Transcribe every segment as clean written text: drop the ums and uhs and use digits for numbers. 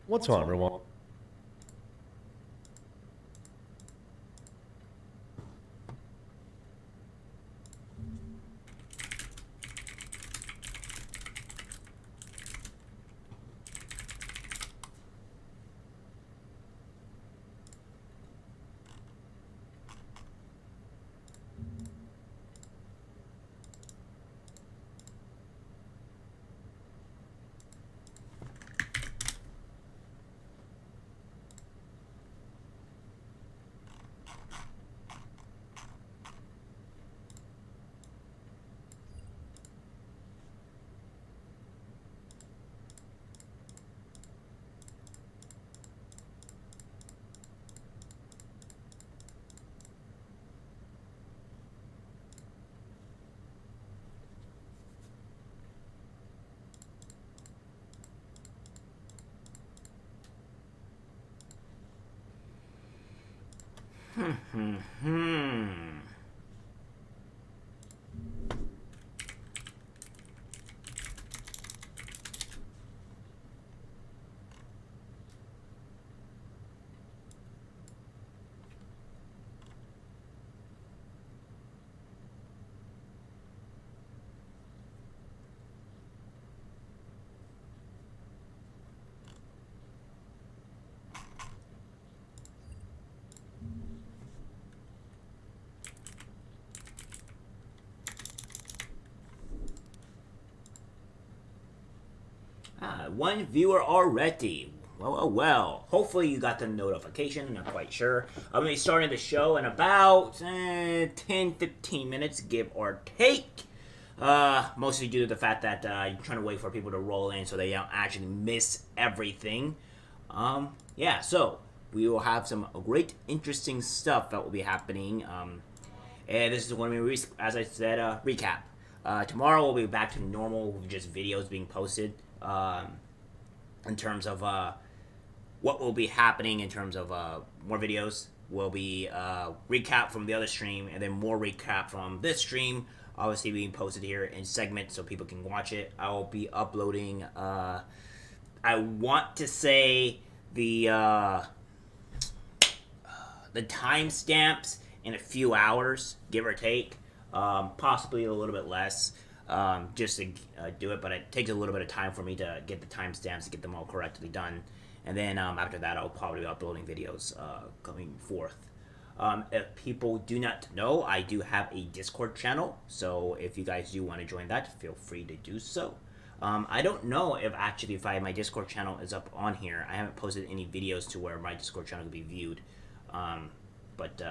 What's on, everyone? One viewer already. Well. Hopefully you got the notification. I'm not quite sure. I'm going to be starting the show in about 10-15 minutes, give or take. Mostly due to the fact that I'm trying to wait for people to roll in so they don't actually miss everything. Yeah, so we will have some great, interesting stuff that will be happening. And this is going to be, as I said, recap. Tomorrow we'll be back to normal with just videos being posted. In terms of what will be happening in terms of more videos will be recap from the other stream and then more recap from this stream, obviously being posted here in segments so people can watch it. I will be uploading I want to say the timestamps in a few hours, give or take, possibly a little bit less, just to do it. But it takes a little bit of time for me to get the timestamps to get them all correctly done. And then after that, I'll probably be uploading videos coming forth. If people do not know, I do have a Discord channel, so if you guys do want to join that, feel free to do so. I don't know if my Discord channel is up on here. I haven't posted any videos to where my Discord channel can be viewed. But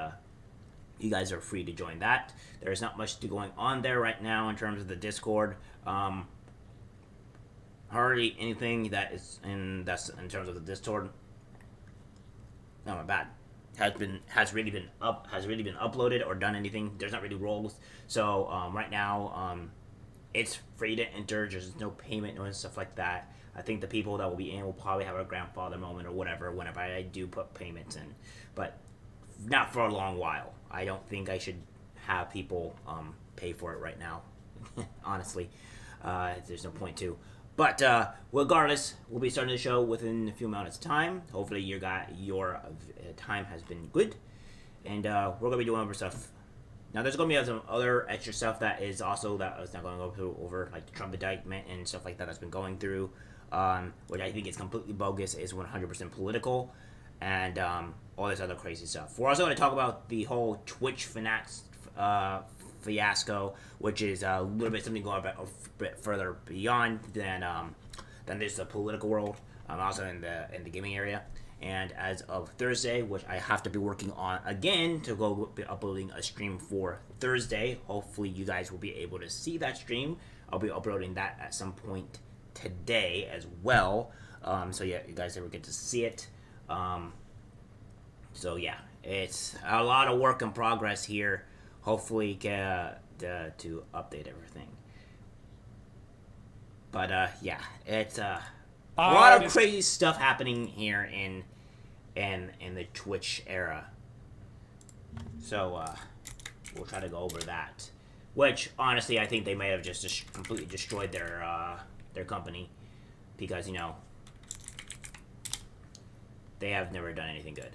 you guys are free to join that. There's not much going on there right now in terms of the Discord. Hardly anything that's in terms of the Discord. Oh, my bad. Has really been uploaded or done anything. There's not really roles. So right now it's free to enter. There's no payment and stuff like that. I think the people that will be in will probably have a grandfather moment or whatever whenever I do put payments in, but not for a long while. I don't think I should have people pay for it right now. Honestly, there's no point to. But regardless, we'll be starting the show within a few minutes of time. Hopefully your time has been good, and we're gonna be doing other stuff. Now there's gonna be some other extra stuff that is also that I was not going to go over, like the Trump indictment and stuff like that that's been going through, which I think is completely bogus, is 100% political, and all this other crazy stuff. We're also going to talk about the whole Twitch fiasco, which is a little bit something going a bit further beyond than this the political world. Also in the gaming area. And as of Thursday, which I have to be working on again to go be uploading a stream for Thursday. Hopefully you guys will be able to see that stream. I'll be uploading that at some point today as well. So yeah, you guys ever get to see it. So yeah, it's a lot of work in progress here. Hopefully get to update everything. But yeah, it's a lot of crazy stuff happening here in the Twitch era. So we'll try to go over that. Which honestly, I think they may have just completely destroyed their company, because They have never done anything good.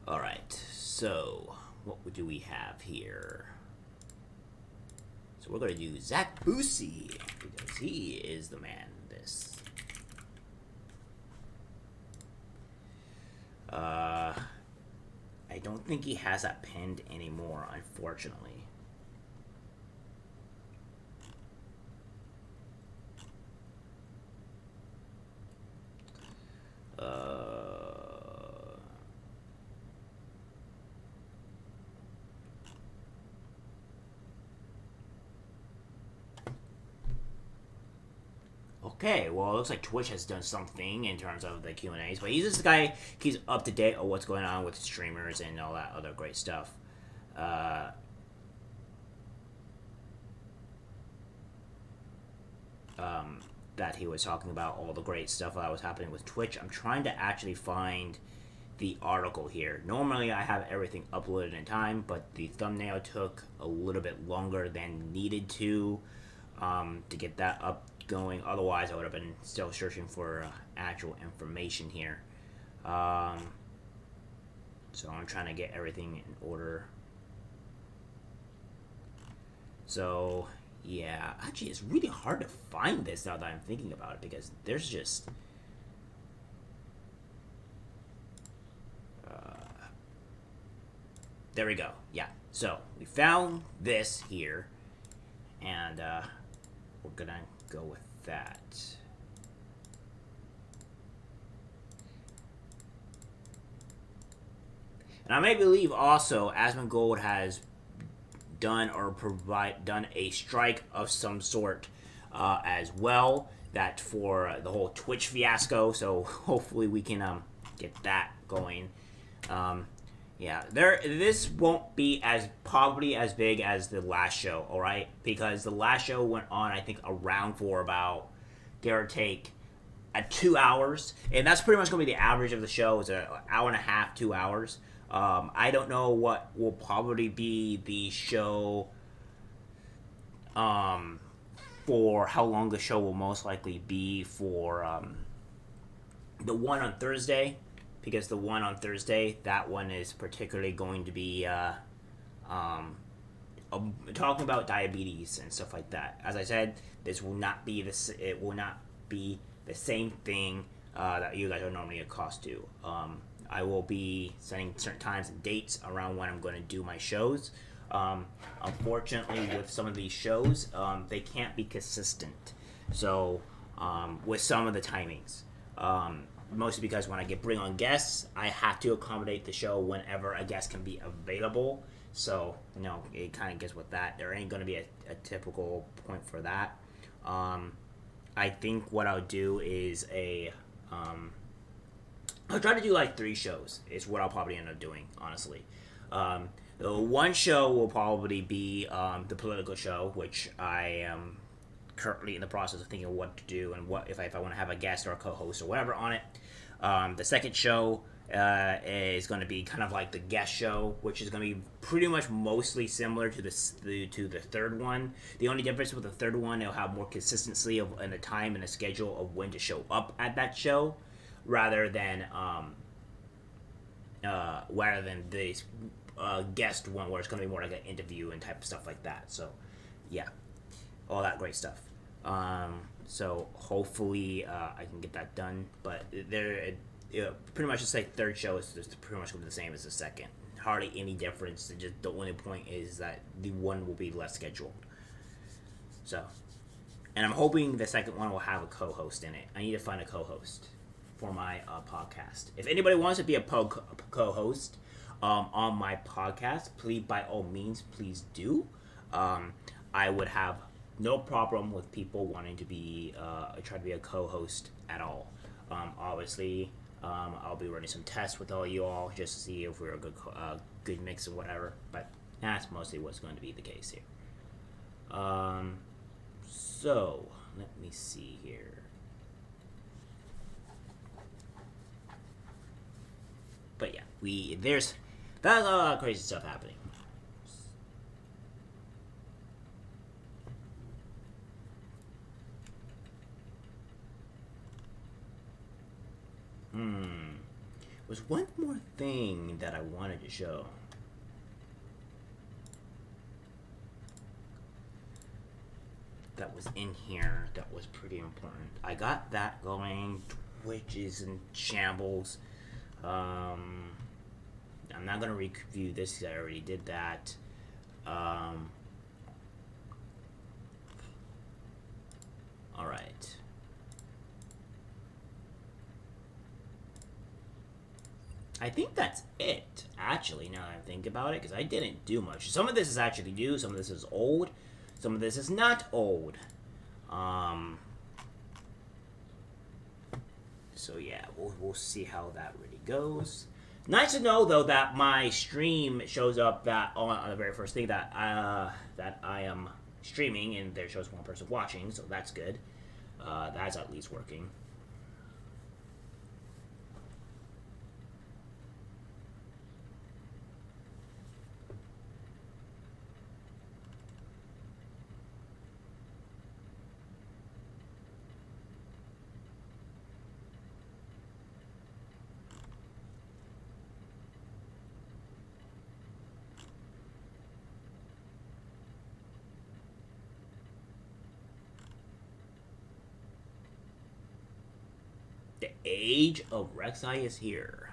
Alright, so what do we have here? So we're going to do Zach Boosie, because he is the man in this. I don't think he has that pinned anymore, unfortunately. Okay, well, it looks like Twitch has done something in terms of the Q&As, but he's just the guy, he's up to date on what's going on with streamers and all that other great stuff. That he was talking about all the great stuff that was happening with Twitch. I'm trying to actually find the article here. Normally I have everything uploaded in time, but the thumbnail took a little bit longer than needed to get that up going. Otherwise I would have been still searching for actual information here. So I'm trying to get everything in order. So yeah, actually it's really hard to find this now that I'm thinking about it, because there's just there we go. Yeah, so we found this here, and we're gonna go with that. And I may believe also Asmongold has done or done a strike of some sort as well, that for the whole Twitch fiasco. So hopefully we can get that going. Yeah, this won't be probably as big as the last show, all right? Because the last show went on, I think, around for about, give or take, at 2 hours, and that's pretty much going to be the average of the show. It's an hour and a half, 2 hours. I don't know what will probably be the show, for how long the show will most likely be for the one on Thursday, because the one on Thursday, that one is particularly going to be talking about diabetes and stuff like that. As I said, this will not be this. It will not be the same thing that you guys are normally accustomed to. I will be setting certain times and dates around when I'm going to do my shows. Unfortunately, with some of these shows, they can't be consistent. So, with some of the timings, mostly because when I bring on guests, I have to accommodate the show whenever a guest can be available. So, it kind of gets with that. There ain't going to be a typical point for that. I think what I'll do is I'll try to do like 3 shows. Is what I'll probably end up doing, honestly. The one show will probably be the political show, which I am currently in the process of thinking of what to do and what if I want to have a guest or a co-host or whatever on it. The second show is going to be kind of like the guest show, which is going to be pretty much mostly similar to the third one. The only difference with the third one, it'll have more consistency in the time and the schedule of when to show up at that show, rather than the guest one, where it's going to be more like an interview and type of stuff like that. So, yeah, all that great stuff. So hopefully I can get that done. But pretty much just like third show is just pretty much going to be the same as the second. Hardly any difference. Just the only point is that the one will be less scheduled. So, and I'm hoping the second one will have a co-host in it. I need to find a co-host for my podcast. If anybody wants to be a co-host on my podcast, please, by all means, please do. I would have no problem with people wanting to be try to be a co-host at all. Obviously, I'll be running some tests with all you all just to see if we're a good mix or whatever. But that's mostly what's going to be the case here. So let me see here. But yeah, there's a lot of crazy stuff happening. was one more thing that I wanted to show. That was in here that was pretty important. I got that going. Twitch is in shambles. I'm not gonna review this because I already did that. Alright. I think that's it, actually, now that I think about it, because I didn't do much. Some of this is actually new, some of this is old, some of this is not old. So yeah, we'll see how that really goes. Nice to know though that my stream shows up that on the very first thing that I am streaming, and there shows one person watching, so that's good. That's at least working. The age of Rek'Sai is here.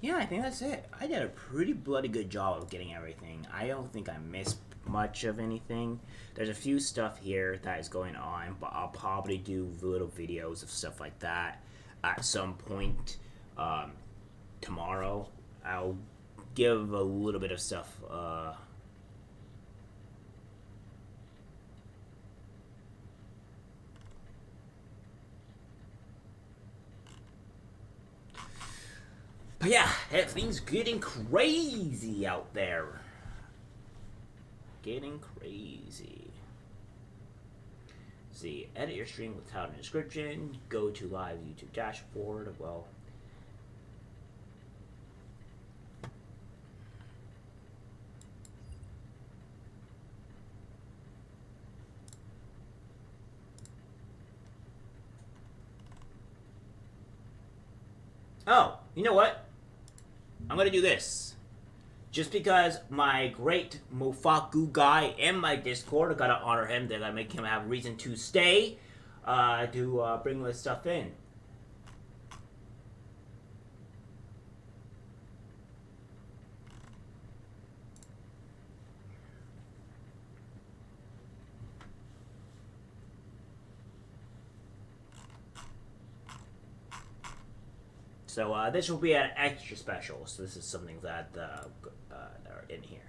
Yeah, I think that's it. I did a pretty bloody good job of getting everything. I don't think I missed much of anything. There's a few stuff here that is going on, but I'll probably do little videos of stuff like that at some point tomorrow. I'll give a little bit of stuff. But yeah, everything's getting crazy out there. Getting crazy. See, edit your stream with title and description. Go to live YouTube dashboard. Well, oh, you know what? I'm gonna do this. Just because my great Mofaku guy in my Discord, I gotta honor him, they gotta make him have reason to stay, to bring this stuff in. So this will be an extra special. So this is something that are in here.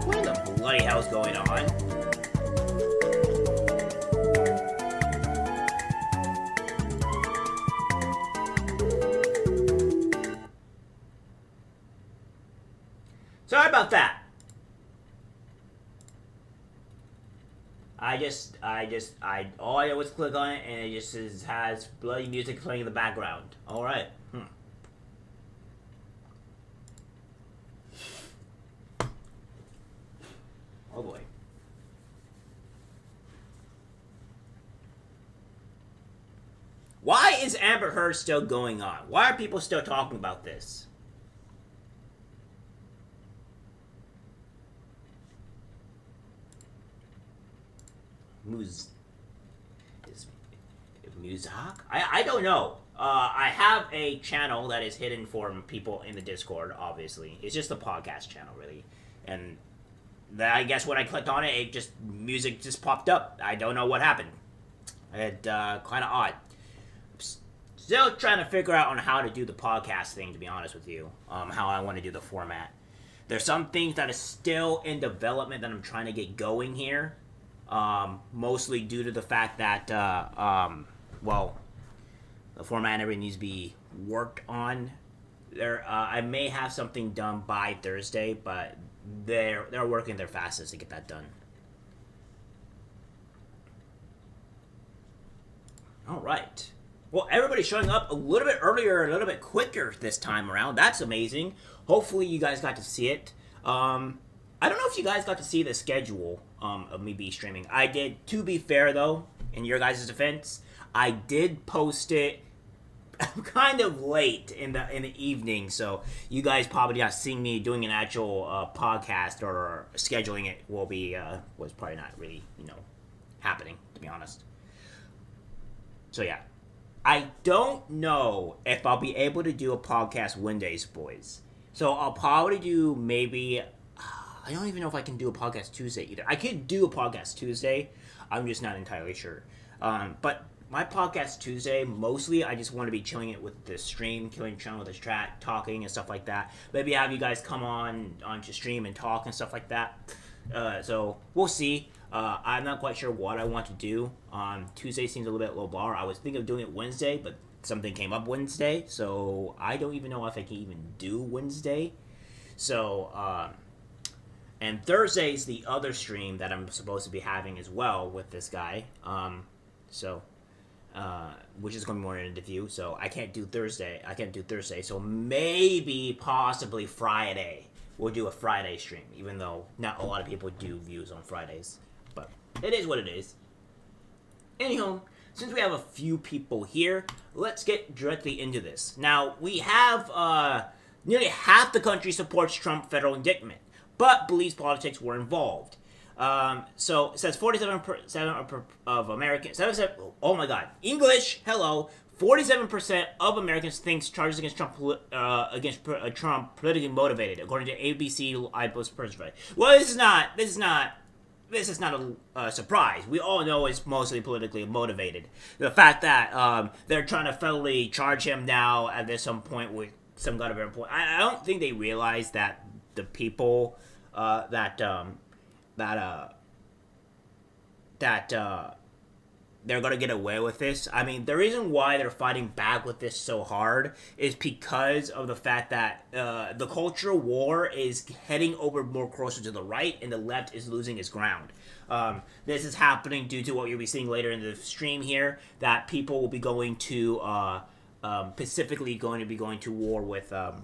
What in the bloody hell's going on? Sorry about that. All I did was click on it, and it just has bloody music playing in the background. All right. Oh boy. Why is Amber Heard still going on? Why are people still talking about this? Muzak? I don't know. I have a channel that is hidden from people in the Discord, obviously. It's just a podcast channel, really. And I guess when I clicked on it, music just popped up. I don't know what happened. It kind of odd. still trying to figure out on how to do the podcast thing, to be honest with you. How I want to do the format. There's some things that are still in development that I'm trying to get going here. Mostly due to the fact that, well, the format and everything needs to be worked on. I may have something done by Thursday, but they're working their fastest to get that done. All right. Well, everybody's showing up a little bit earlier, a little bit quicker this time around. That's amazing. Hopefully, you guys got to see it. I don't know if you guys got to see the schedule of me be streaming. I did. To be fair, though, in your guys' defense, I did post it kind of late in the evening, so you guys probably not seeing me doing an actual podcast or scheduling it was probably not really happening, to be honest. So yeah, I don't know if I'll be able to do a podcast Wednesdays, boys. So I'll probably do maybe. I don't even know if I can do a podcast Tuesday either. I could do a podcast Tuesday. I'm just not entirely sure. But my podcast Tuesday, mostly I just want to be chilling it with the stream, chilling with the chat, talking and stuff like that. Maybe have you guys come onto stream and talk and stuff like that. So we'll see. I'm not quite sure what I want to do. Tuesday seems a little bit low bar. I was thinking of doing it Wednesday, but something came up Wednesday, so I don't even know if I can even do Wednesday. So, and Thursday's the other stream that I'm supposed to be having as well with this guy. Which is going to be more an interview. So I can't do Thursday. So maybe, possibly Friday. We'll do a Friday stream, even though not a lot of people do views on Fridays. But it is what it is. Anyhow, since we have a few people here, let's get directly into this. Now, we have nearly half the country supports Trump federal indictment, but believes politics were involved. So it says 47% of Americans. Oh my God, English. Hello. 47% of Americans think charges against Trump politically motivated, according to ABC IPOS Survey. Well, this is not a surprise. We all know it's mostly politically motivated. The fact that they're trying to federally charge him now at some point with some kind of point. I don't think they realize that the people that they're gonna get away with this. I mean, the reason why they're fighting back with this so hard is because of the fact that the cultural war is heading over more closer to the right, and the left is losing its ground. This is happening due to what you'll be seeing later in the stream here, that people will be going to specifically going to be going to war with, or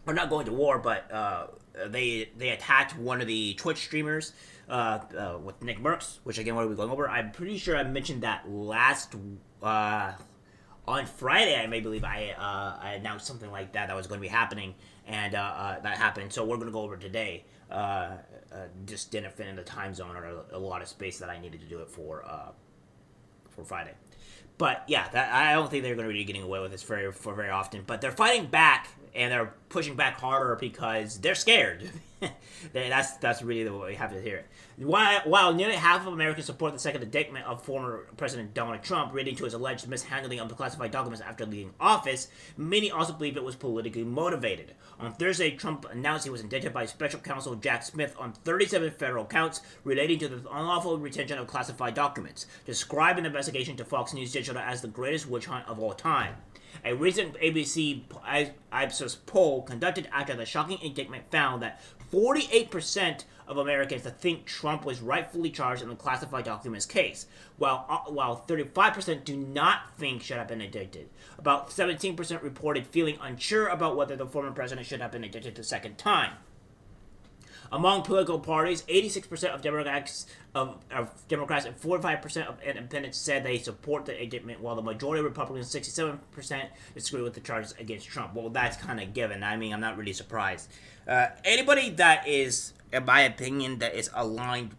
not going to war, but they attacked one of the Twitch streamers. With Nickmercs, which again, what are we going over? I'm pretty sure I mentioned that last on Friday. I announced something like that was going to be happening, and that happened. So we're going to go over today. Just didn't fit in the time zone or a lot of space that I needed to do it for Friday. But yeah, I don't think they're going to be getting away with this very often. But they're fighting back, and they're pushing back harder because they're scared. That's really the way you have to hear it. While nearly half of Americans support the second indictment of former President Donald Trump relating to his alleged mishandling of the classified documents after leaving office, many also believe it was politically motivated. On Thursday, Trump announced he was indicted by Special Counsel Jack Smith on 37 federal counts relating to the unlawful retention of classified documents, describing the investigation to Fox News Digital as the greatest witch hunt of all time. A recent ABC Ipsos poll conducted after the shocking indictment found that 48% of Americans think Trump was rightfully charged in the classified documents case, while 35% do not think should have been indicted. About 17% reported feeling unsure about whether the former president should have been indicted the second time. Among political parties, 86% of Democrats and 45% of independents said they support the indictment, while the majority of Republicans, 67%, disagree with the charges against Trump. Well, that's kind of given. I mean, I'm not really surprised. Anybody that is, in my opinion, that is aligned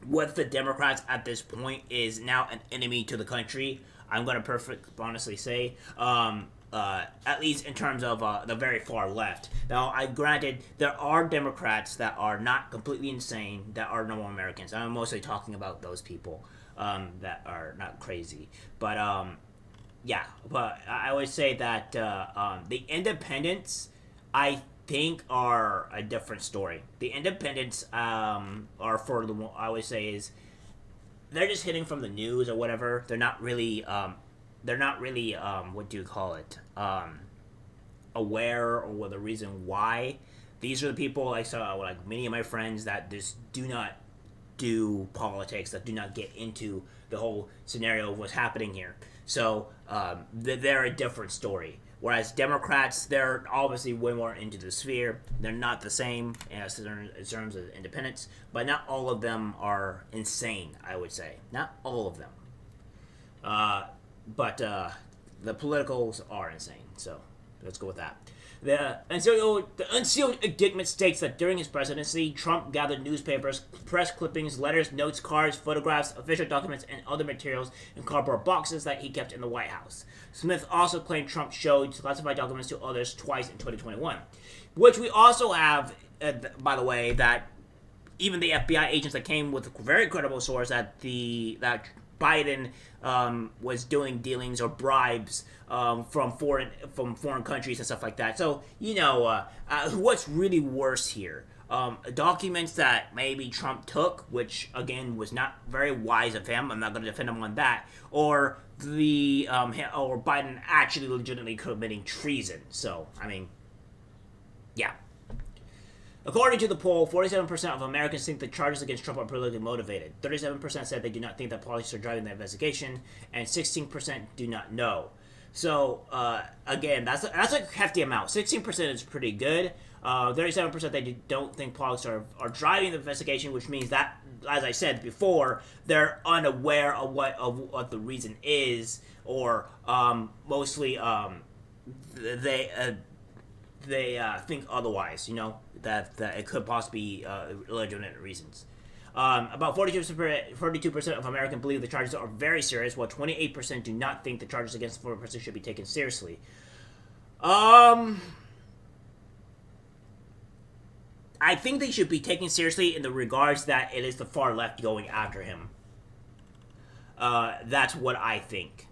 with the Democrats at this point is now an enemy to the country. I'm going to honestly say. At least in terms of the very far left. Now, granted, there are Democrats that are not completely insane, that are normal Americans. I'm mostly talking about those people that are not crazy. But yeah, but I always say that the independents, I think, are a different story. The independents are for the I always say is they're just hitting from the news or whatever. They're not really what do you call it, aware or the reason why. These are the people I saw, like many of my friends that just do not do politics, that do not get into the whole scenario of what's happening here. So they're a different story. Whereas Democrats, they're obviously way more into the sphere. They're not the same as in terms of independence, but not all of them are insane, I would say. Not all of them. But the politicals are insane. So let's go with that. The unsealed indictment states that during his presidency, Trump gathered newspapers, press clippings, letters, notes, cards, photographs, official documents, and other materials in cardboard boxes that he kept in the White House. Smith also claimed Trump showed classified documents to others twice in 2021, which we also have, by the way, that even the FBI agents that came with a very credible source that Biden was doing dealings or bribes from foreign countries and stuff like that. So what's really worse here? Documents that maybe Trump took, which again was not very wise of him. I'm not going to defend him on that. Or or Biden actually legitimately committing treason. So I mean, yeah. According to the poll, 47% of Americans think the charges against Trump are politically motivated. 37% said they do not think that politics are driving the investigation, and 16% do not know. So, again, that's a hefty amount. 16% is pretty good. 37% they don't think politics are driving the investigation, which means that, as I said before, they're unaware of what the reason is, or mostly they think otherwise, that it could possibly be legitimate reasons. About 42% of Americans believe the charges are very serious, while 28% do not think the charges against the former president should be taken seriously. I think they should be taken seriously in the regards that it is the far left going after him. That's what I think.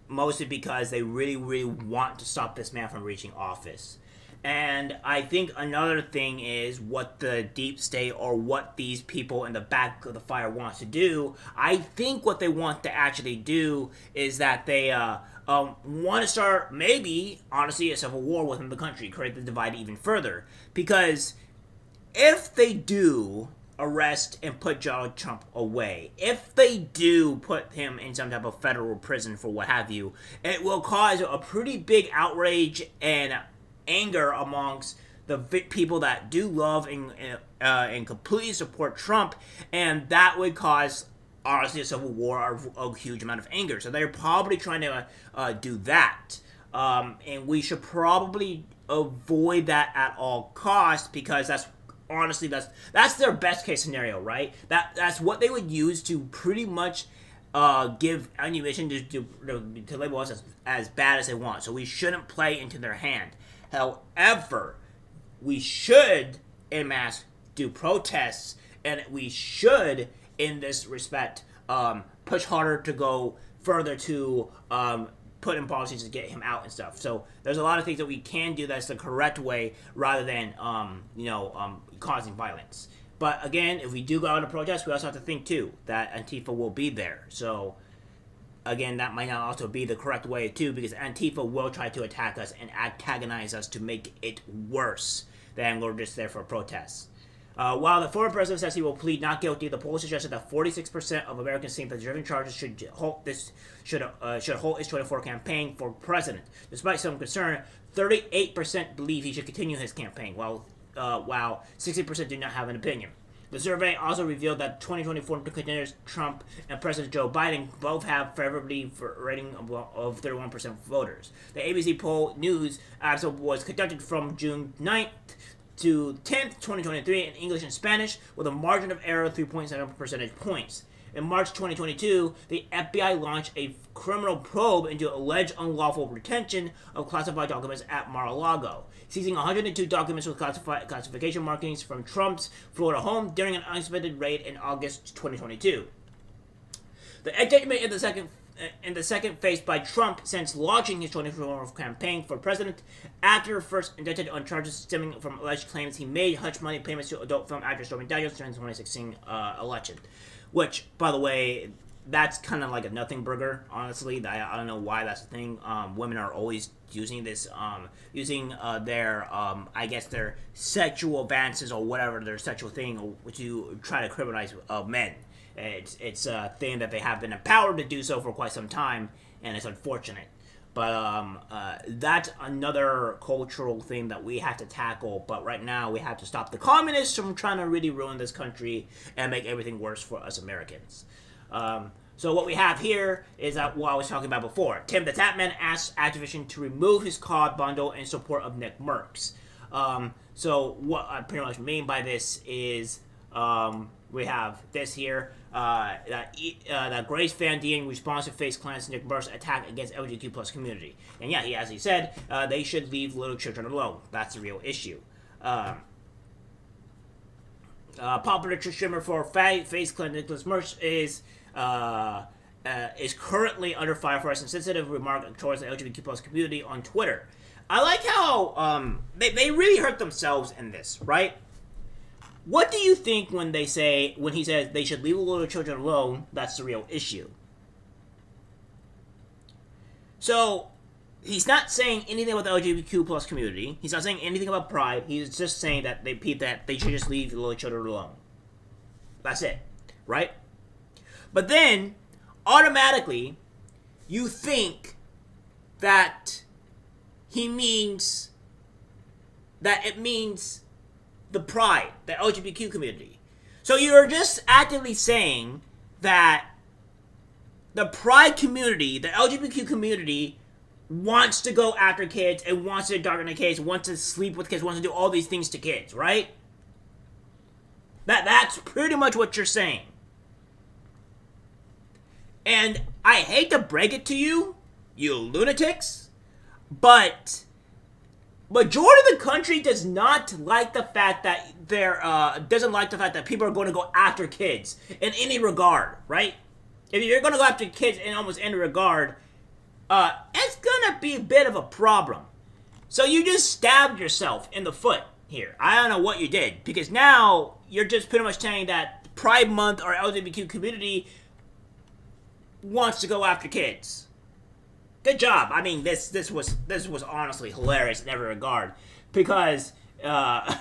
Mostly because they really, really want to stop this man from reaching office. And I think another thing is what the deep state or what these people in the back of the fire wants to do. I think what they want to actually do is that they want to start, maybe, honestly, a civil war within the country, create the divide even further. Because if they do arrest and put Donald Trump away, if they do put him in some type of federal prison for what have you, it will cause a pretty big outrage and anger amongst the people that do love and completely support Trump, and that would cause, honestly, a civil war or a huge amount of anger. So they're probably trying to do that, and we should probably avoid that at all costs, because that's their best case scenario, right? That's what they would use to pretty much give ammunition to label us as bad as they want. So we shouldn't play into their hand. However, we should en masse do protests, and we should, in this respect, push harder to go further to put in policies to get him out and stuff. So there's a lot of things that we can do that's the correct way, rather than causing violence. But again, if we do go out to protest, we also have to think too that Antifa will be there. So again, that might not also be the correct way too, because Antifa will try to attack us and antagonize us to make it worse than we're just there for protests. While the former president says he will plead not guilty, the poll suggested that 46% of Americans think that the driven charges should halt his 2024 campaign for president. Despite some concern, 38% believe he should continue his campaign, while 60% do not have an opinion. The survey also revealed that 2024 contenders Trump and President Joe Biden both have favorably rating of 31% of voters. The ABC poll news was conducted from June 9th to 10th, 2023 in English and Spanish, with a margin of error of 3.7 percentage points. In March 2022, the FBI launched a criminal probe into alleged unlawful retention of classified documents at Mar-a-Lago, seizing 102 documents with classification markings from Trump's Florida home during an unexpected raid in August 2022. The indictment in the second in the second faced by Trump since launching his 2024 campaign for president, after first indicted on charges stemming from alleged claims he made hush money payments to adult film actor Stormy Daniels during the 2016 election. Which, by the way, that's kind of like a nothing burger, honestly. I don't know why that's a thing. Women are always using this, using their, I guess their sexual advances or whatever, their sexual thing, to try to criminalize men. It's a thing that they have been empowered to do so for quite some time, and it's unfortunate. But that's another cultural thing that we have to tackle. But right now, we have to stop the communists from trying to really ruin this country and make everything worse for us Americans. So what we have here is what I was talking about before. Tim the Tatman asked Activision to remove his COD bundle in support of Nickmercs. So what I pretty much mean by this is we have this here, that Grace Van Dien responds to Face Clan's Nickmercs attack against LGBTQ plus community. And yeah, as he said, they should leave little children alone. That's the real issue. Popular Twitch streamer for Face Clan Nicholas Merch is currently under fire for a sensitive remark towards the LGBTQ plus community on Twitter. I like how they really hurt themselves in this, right? What do you think when he says they should leave little children alone? That's the real issue. So he's not saying anything about the LGBTQ plus community. He's not saying anything about pride. He's just saying that they should just leave little children alone. That's it, right? But then automatically you think that it means the pride, the LGBTQ community. So you're just actively saying that the pride community, the LGBTQ community, wants to go after kids and wants to darken the kids, wants to sleep with kids, wants to do all these things to kids, right? That's pretty much what you're saying. And I hate to break it to you, you lunatics, but majority of the country does not like the fact that people are going to go after kids in any regard, right? If you're going to go after kids in almost any regard, it's going to be a bit of a problem. So you just stabbed yourself in the foot here. I don't know what you did, because now you're just pretty much saying that Pride Month or LGBTQ community wants to go after kids. Good job. I mean, this was honestly hilarious in every regard, because that's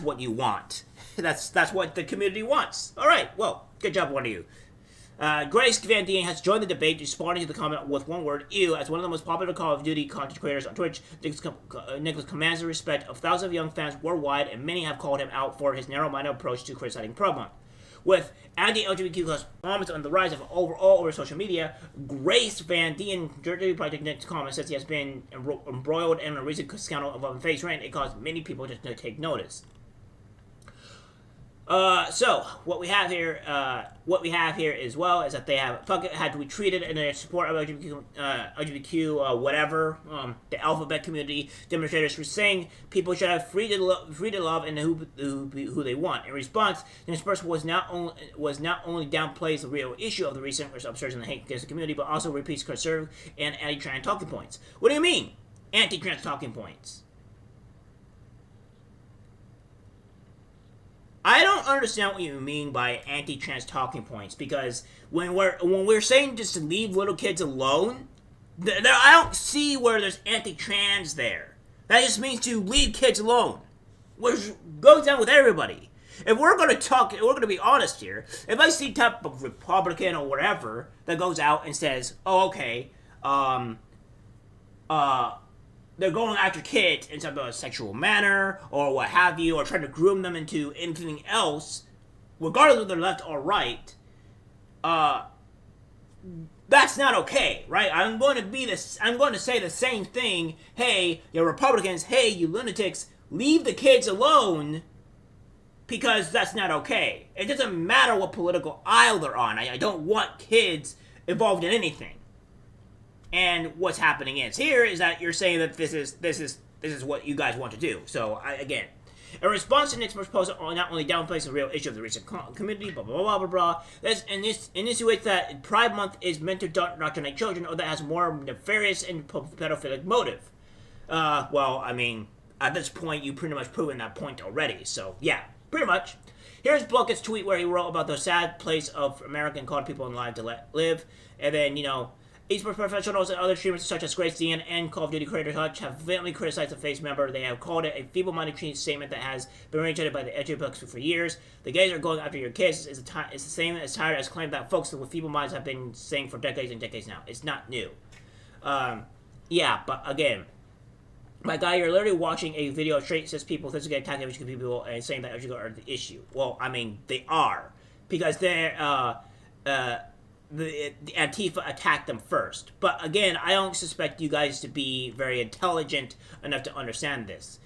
what you want. That's what the community wants. All right. Well, good job, one of you. Grace Van Dien has joined the debate, responding to the comment with one word, ew. As one of the most popular Call of Duty content creators on Twitch, Nicholas commands the respect of thousands of young fans worldwide, and many have called him out for his narrow-minded approach to criticizing Pride Month. With anti-LGBTQ comments on the rise of all over social media, Grace Van Dien, directly replied to Nick's comment, says he has been embroiled in a recent scandal of unfazed rant. It caused many people just to take notice. So what we have here as well is that they had retweeted in their support of LGBTQ whatever, the alphabet community demonstrators were saying people should have free to love and who they want. In response, this person was not only downplays the real issue of the recent upsurge in the hate against the community, but also repeats conservative and anti-trans talking points. What do you mean, anti-trans talking points? I don't understand what you mean by anti-trans talking points, because when we're saying just to leave little kids alone, I don't see where there's anti-trans there. That just means to leave kids alone, which goes down with everybody. If we're going to be honest here, if I see type of Republican or whatever that goes out and says, oh, okay, they're going after kids in some sort of sexual manner or what have you, or trying to groom them into anything else, regardless of they're left or right, that's not okay, right? I'm going to say the same thing. Hey, you Republicans, hey, you lunatics, leave the kids alone, because that's not okay. It doesn't matter what political aisle they're on. I don't want kids involved in anything. And what's happening is that you're saying that this is what you guys want to do. So again, In response to Nickmercs' post, not only downplays the real issue of the recent community, blah blah blah blah blah. This insinuates that Pride Month is meant to indoctrinate children, or that has more nefarious and pedophilic motive. Well, I mean, at this point, you pretty much proven that point already. So yeah, pretty much. Here's Blockett's tweet where he wrote about the sad place of American called people in life to let live, and then esports professionals and other streamers such as Grace Dean and Call of Duty creator Hutch have vehemently criticized the Face member. They have called it a feeble-minded statement that has been rejected by the edgy for years. The gays are going after your kids is the same as tired as claim that folks with feeble minds have been saying for decades and decades now. It's not new. Yeah, but again, my guy, you're literally watching a video of straight cis people physically attacking LGBT people and saying that LGBT are the issue. Well, I mean, they are. Because they're, the Antifa attacked them first. But again, I don't suspect you guys to be very intelligent enough to understand this.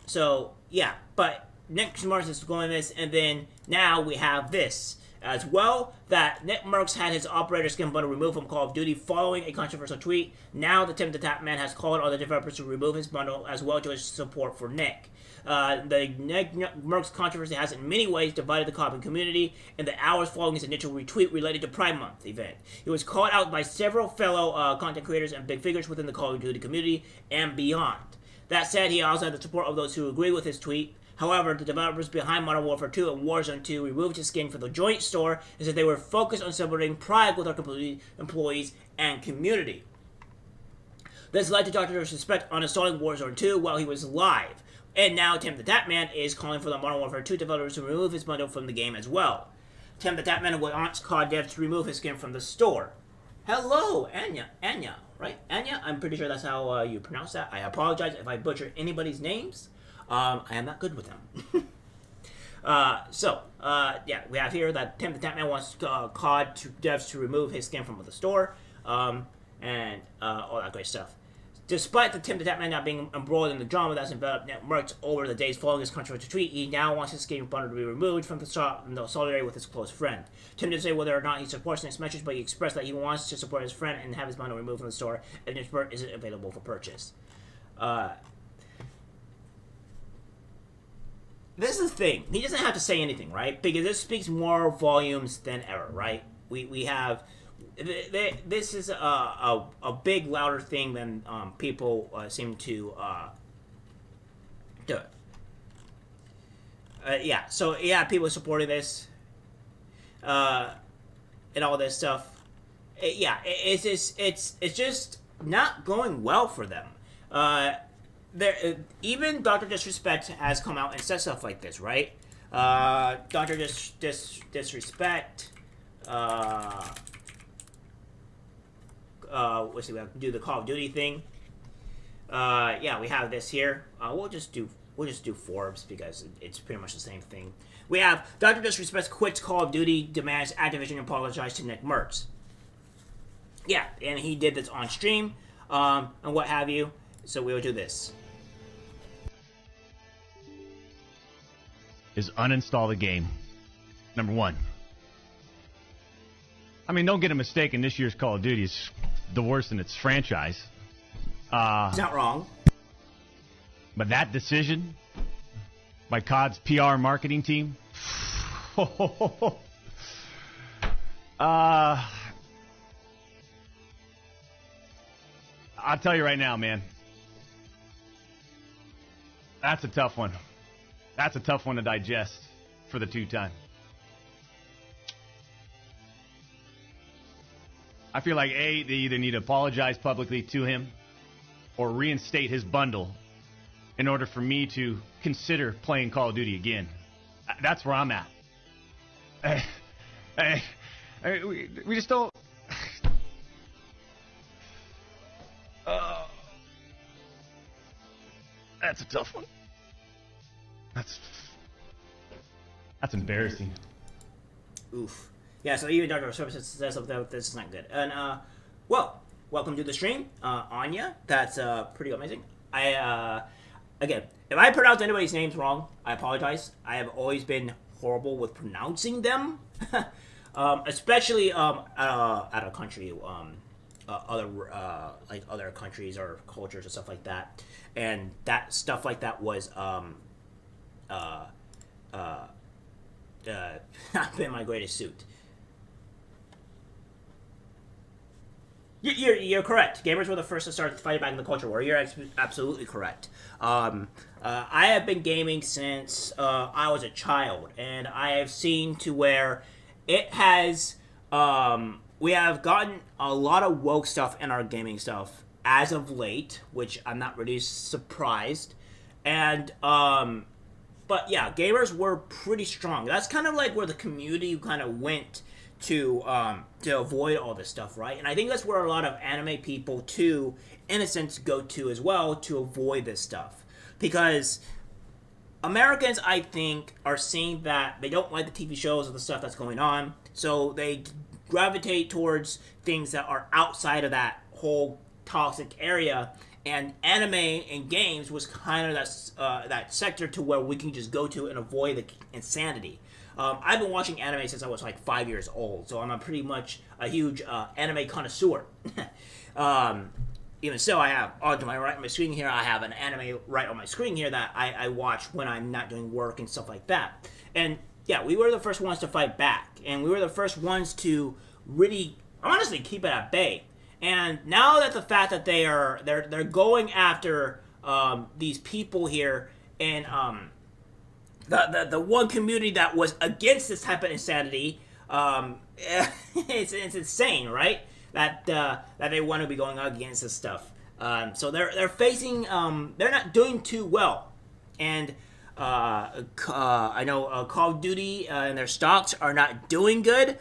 So, yeah. But Nickmercs is going this, and then now we have this as well, that Nickmercs had his operator skin bundle removed from Call of Duty following a controversial tweet. Now the Tim the Tap Man has called on the developers to remove his bundle as well to his support for Nick. The Nickmercs controversy has in many ways divided the COD community in the hours following his initial retweet related to Pride Month event. He was called out by several fellow content creators and big figures within the Call of Duty community and beyond. That said, he also had the support of those who agree with his tweet. However, the developers behind Modern Warfare 2 and Warzone 2 removed his skin from the joint store and said they were focused on celebrating Pride with our employees and community. This led to Dr. Disrespect uninstalling Warzone 2 while he was live. And now Tim the Tatman is calling for the Modern Warfare 2 developers to remove his bundle from the game as well. Tim the Tatman wants COD devs to remove his skin from the store. Hello, Anya. Anya, right? Anya? I'm pretty sure that's how you pronounce that. I apologize if I butcher anybody's names. I am not good with them. Yeah, we have here that Tim the Tatman wants COD devs to remove his skin from the store, and all that great stuff. Despite the Tim the Tatman not being embroiled in the drama that's enveloped Nickmercs over the days following his controversial tweet, he now wants his skin bundle to be removed from the shop in solidarity with his close friend. Tim didn't say whether or not he supports Nick's message, but he expressed that he wants to support his friend and have his bundle removed from the store if Nickmercs isn't available for purchase. This is the thing. He doesn't have to say anything, right? Because this speaks more volumes than ever, right? We have... This is a big, louder thing than people seem to do it. Yeah, so yeah, people supporting this and all this stuff. It's just not going well for them. Even Dr. Disrespect has come out and said stuff like this, right? Dr. Disrespect. Let's see, we have to do the Call of Duty thing. Yeah, we have this here. We'll just do Forbes because it's pretty much the same thing. We have Dr. Disrespect quits Call of Duty, demands Activision apologize to Nickmercs. Yeah, and he did this on stream, and what have you. So we'll do this. Is uninstall the game. Number one. I mean, don't get a mistake. This year's Call of Duty is the worst in its franchise. It's not wrong. But that decision by COD's PR marketing team, I'll tell you right now, man. That's a tough one. That's a tough one to digest for the two-time. I feel like, A, they either need to apologize publicly to him or reinstate his bundle in order for me to consider playing Call of Duty again. That's where I'm at. We just don't... That's a tough one. That's embarrassing. Oof. Yeah, so even Dr. Services says that this is not good. And, well, welcome to the stream, Anya. That's, pretty amazing. Again, if I pronounce anybody's names wrong, I apologize. I have always been horrible with pronouncing them. Especially, out of country, other countries or cultures and stuff like that. And that stuff like that was, uh, not been my greatest suit. You're correct. Gamers were the first to start fighting back in the culture war. You're absolutely correct. I have been gaming since I was a child, and I have seen to where it has. We have gotten a lot of woke stuff in our gaming stuff as of late, which I'm not really surprised. And but yeah, gamers were pretty strong. That's kind of like where the community kind of went to avoid all this stuff, right? And I think that's where a lot of anime people, too, in a sense, go to as well to avoid this stuff. Because Americans, I think, are seeing that they don't like the TV shows or the stuff that's going on, so they gravitate towards things that are outside of that whole toxic area. And anime and games was kind of that sector to where we can just go to and avoid the insanity. I've been watching anime since I was like 5 years old, so I'm a pretty much a huge anime connoisseur. Even so, I have on my right on my screen here, I have an anime right on my screen here that I watch when I'm not doing work and stuff like that. And yeah, we were the first ones to fight back, and we were the first ones to really, honestly, keep it at bay. And now that the fact that they're going after these people here and the one community that was against this type of insanity, it's insane, right? That they want to be going against this stuff. So they're facing they're not doing too well, and I know Call of Duty and their stocks are not doing good.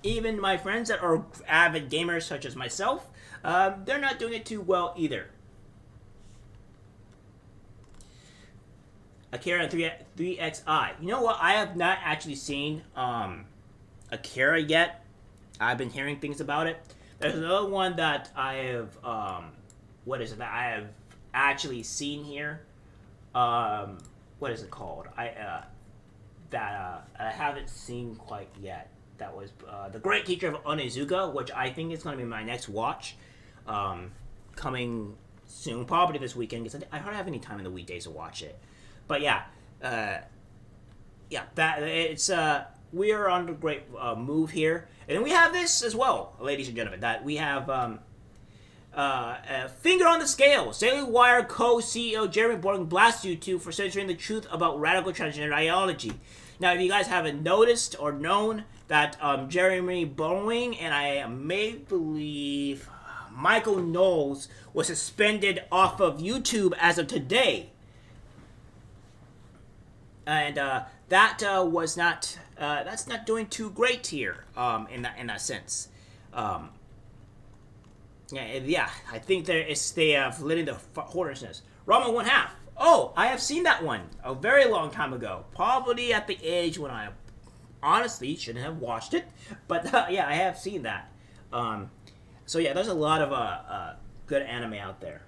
Even my friends that are avid gamers such as myself, they're not doing it too well either. Akira 3XI. You know what? I have not actually seen Akira yet. I've been hearing things about it. There's another one that I have, what is it that I have actually seen here? What is it called? I haven't seen quite yet. That was The Great Teacher of Onizuka, which I think is going to be my next watch, coming soon, probably this weekend, because I don't have any time in the weekdays to watch it. But yeah, that it's we are on a great move here, and then we have this as well, ladies and gentlemen. That we have a finger on the scale. Daily Wire co-CEO Jeremy Boring blasts YouTube for censoring the truth about radical transgender ideology. Now, if you guys haven't noticed or known that Jeremy Boring and I may believe Michael Knowles was suspended off of YouTube as of today. And that was not that's not doing too great here in that sense. Yeah, I think they have lit into hornet's nest. Ramen 1/2. Oh, I have seen that one a very long time ago. Probably at the age when I honestly shouldn't have watched it, but yeah, I have seen that. So yeah, there's a lot of good anime out there.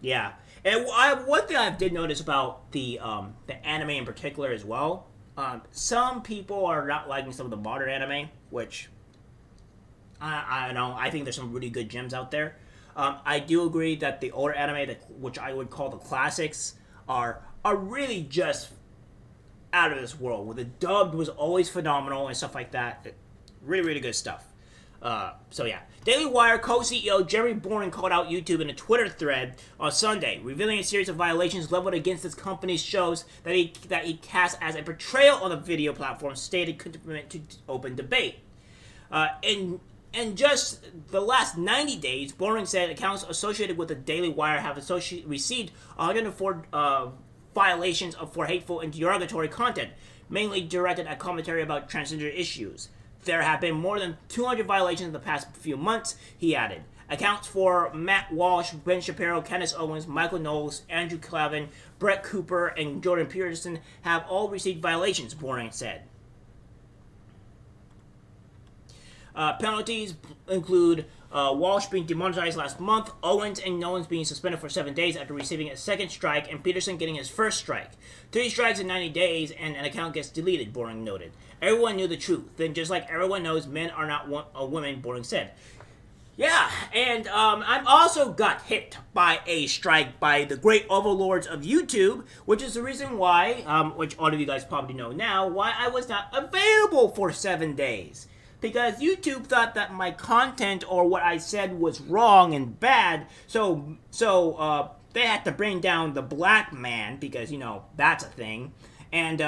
Yeah. And one thing I did notice about the anime in particular as well, some people are not liking some of the modern anime, which I don't know. I think there's some really good gems out there. I do agree that the older anime, which I would call the classics, are really just out of this world. Where the dubbed was always phenomenal and stuff like that. Really, really good stuff. So yeah, Daily Wire co-CEO Jeremy Boring called out YouTube in a Twitter thread on Sunday, revealing a series of violations leveled against his company's shows that he cast as a portrayal on the video platform, stated could permit to open debate. In just the last 90 days, Boring said accounts associated with the Daily Wire have received 104 violations for hateful and derogatory content, mainly directed at commentary about transgender issues. There have been more than 200 violations in the past few months, he added. Accounts for Matt Walsh, Ben Shapiro, Candace Owens, Michael Knowles, Andrew Clavin, Brett Cooper, and Jordan Peterson have all received violations, Boring said. Penalties include Walsh being demonetized last month, Owens and Knowles being suspended for 7 days after receiving a second strike, and Peterson getting his first strike. 3 strikes in 90 days, and an account gets deleted, Boring noted. Everyone knew the truth. Then just like everyone knows, men are not women, Boring said. Yeah, and I've also got hit by a strike by the great overlords of YouTube, which is the reason why, which all of you guys probably know now, why I was not available for 7 days. Because YouTube thought that my content or what I said was wrong and bad, so they had to bring down the black man, because, you know, that's a thing, and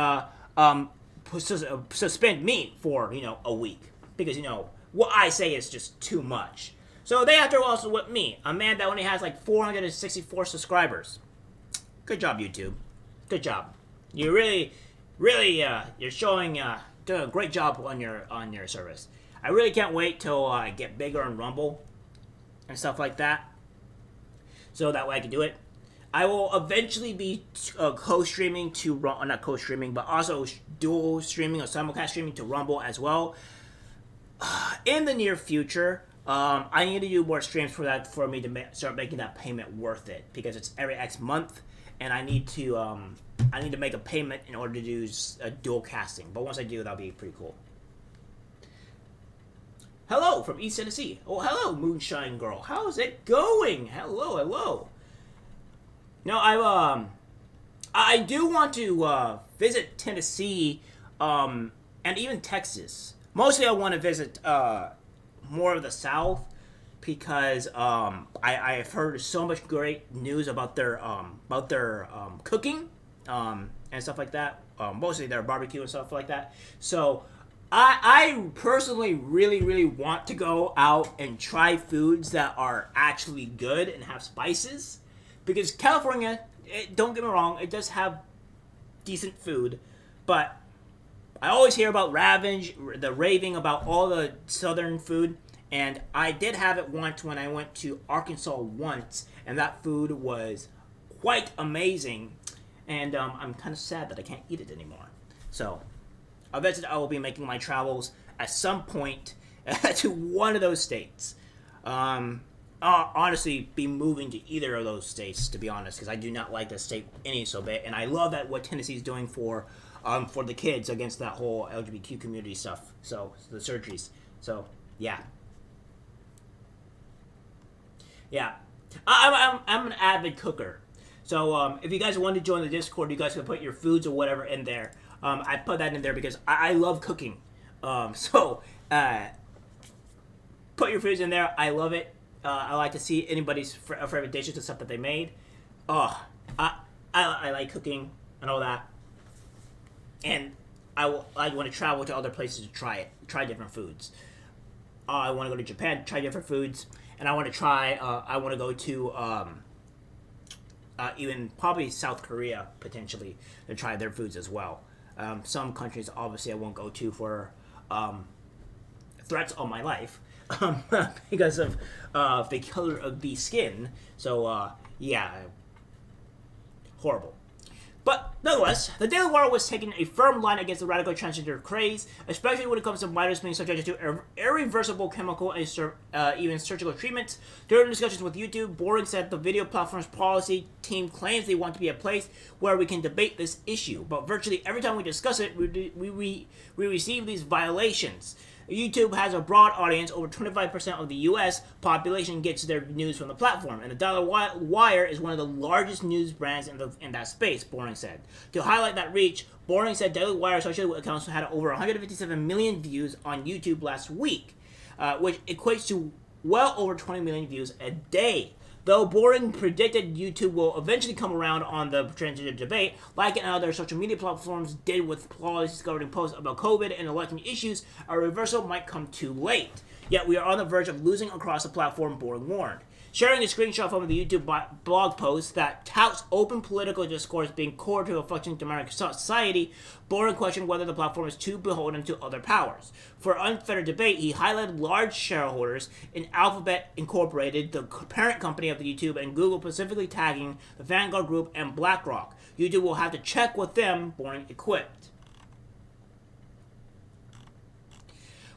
suspend me for, you know, a week. Because, you know, what I say is just too much. So they have to also with me, a man that only has like 464 subscribers. Good job, YouTube. Good job. You really, you're showing, doing a great job on your service. I really can't wait till I get bigger on Rumble and stuff like that, so that way I can do it. I will eventually be co-streaming to, not co-streaming, but also dual streaming or simulcast streaming to Rumble as well. In the near future. I need to do more streams for that, for me to start making that payment worth it, because it's every X month, and I need to make a payment in order to do dual casting. But once I do, that'll be pretty cool. Hello from East Tennessee. Oh, hello, Moonshine Girl. How's it going? Hello. Now, I do want to visit Tennessee, and even Texas. Mostly, I want to visit more of the South, because I've heard so much great news about their cooking and stuff like that. Mostly their barbecue and stuff like that. So I personally really want to go out and try foods that are actually good and have spices, because California, don't get me wrong, it does have decent food, but I always hear about the raving about all the southern food, and I did have it once when I went to Arkansas once, and that food was quite amazing, and I'm kind of sad that I can't eat it anymore. So, eventually I will be making my travels at some point to one of those states. I'll honestly be moving to either of those states, to be honest, because I do not like the state any so bit, and I love that what Tennessee's doing for the kids against that whole LGBTQ community stuff. So the surgeries. So yeah. I'm an avid cooker. So if you guys want to join the Discord, you guys can put your foods or whatever in there. I put that in there because I love cooking. Put your foods in there. I love it. I like to see anybody's favorite dishes and stuff that they made. I like cooking and all that. And I want to travel to other places to try different foods. I want to go to Japan, try different foods, and I want to go to even probably South Korea potentially to try their foods as well. Some countries obviously I won't go to for threats on my life because of the color of the skin. So yeah, horrible. But nonetheless, the Daily Wire was taking a firm line against the radical transgender craze, especially when it comes to minors being subjected to irreversible chemical and even surgical treatments. During discussions with YouTube, Boring said the video platform's policy team claims they want to be a place where we can debate this issue, but virtually every time we discuss it, we receive these violations. YouTube has a broad audience. Over 25% of the U.S. population gets their news from the platform, and the Daily Wire is one of the largest news brands in that space, Boring said. To highlight that reach, Boring said Daily Wire social accounts had over 157 million views on YouTube last week, which equates to well over 20 million views a day. Though Boring predicted YouTube will eventually come around on the transgender debate, like other social media platforms did with policies governing posts about COVID and election issues, a reversal might come too late. Yet we are on the verge of losing across the platform, Boring warned. Sharing a screenshot from the YouTube blog post that touts open political discourse being core to a functioning democratic society, Boring questioned whether the platform is too beholden to other powers. For unfettered debate, he highlighted large shareholders in Alphabet Incorporated, the parent company of the YouTube, and Google, specifically tagging the Vanguard Group and BlackRock. YouTube will have to check with them, Boring equipped.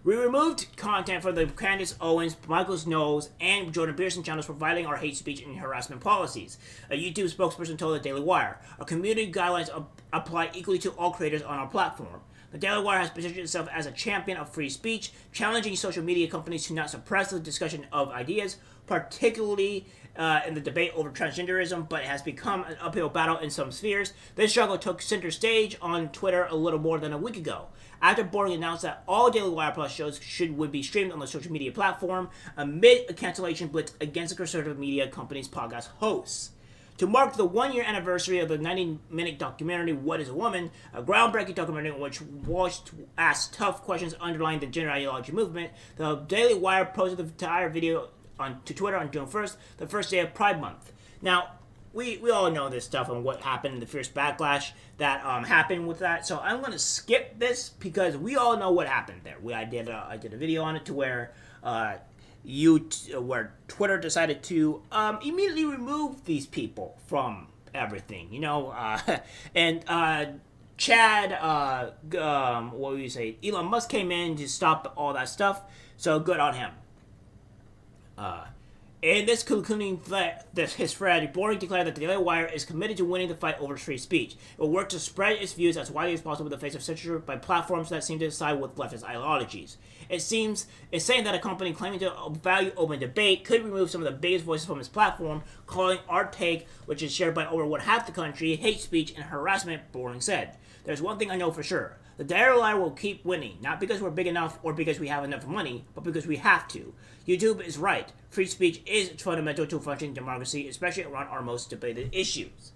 We removed content from the Candace Owens, Michael Knowles, and Jordan Pearson channels for violating our hate speech and harassment policies. A YouTube spokesperson told the Daily Wire, our community guidelines apply equally to all creators on our platform. The Daily Wire has positioned itself as a champion of free speech, challenging social media companies to not suppress the discussion of ideas, particularly in the debate over transgenderism, but it has become an uphill battle in some spheres. This struggle took center stage on Twitter a little more than a week ago, after Boring announced that all Daily Wire Plus shows would be streamed on the social media platform amid a cancellation blitz against the conservative media company's podcast hosts. To mark the one-year anniversary of the 90-minute documentary What is a Woman, a groundbreaking documentary in which Walsh asked tough questions underlying the gender ideology movement, the Daily Wire posted the entire video to Twitter on June 1st, the first day of Pride Month. Now, we all know this stuff and what happened, the fierce backlash that happened with that, so I'm going to skip this because we all know what happened there. I did a video on it to where where Twitter decided to immediately remove these people from everything, and Chad, what would you say, Elon Musk came in to stop all that stuff, so good on him. In this concluding his thread, Boring declared that the Daily Wire is committed to winning the fight over free speech. It will work to spread its views as widely as possible in the face of censorship by platforms that seem to side with leftist ideologies. It's saying that a company claiming to value open debate could remove some of the biggest voices from its platform, calling our take, which is shared by over half the country, hate speech and harassment, Boring said. There's one thing I know for sure. The Daily Wire will keep winning, not because we're big enough or because we have enough money, but because we have to. YouTube is right. Free speech is fundamental to functioning democracy, especially around our most debated issues.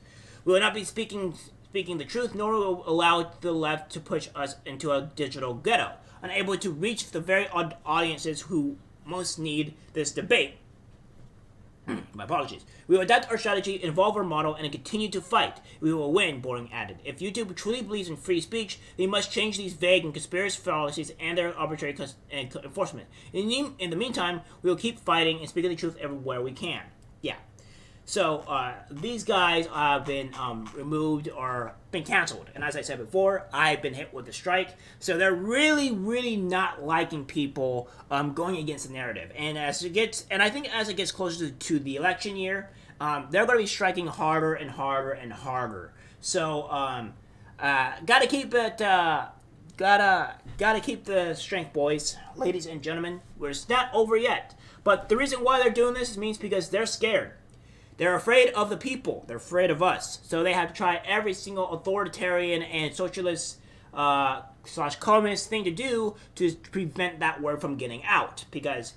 We will not be speaking the truth, nor will we allow the left to push us into a digital ghetto, unable to reach the very audiences who most need this debate. My apologies. We will adapt our strategy, evolve our model, and continue to fight. We will win, Boring added. If YouTube truly believes in free speech, they must change these vague and conspiracy fallacies and their arbitrary enforcement. In the meantime, we will keep fighting and speaking the truth everywhere we can. Yeah. So, these guys have been removed or been canceled. And as I said before, I've been hit with a strike. So they're really, really not liking people going against the narrative. And I think as it gets closer to the election year, they're going to be striking harder and harder and harder. So, gotta keep it, gotta keep the strength, boys, ladies and gentlemen. It's not over yet. But the reason why they're doing this means because they're scared. They're afraid of the people. They're afraid of us. So they have to try every single authoritarian and socialist / communist thing to do to prevent that word from getting out. Because,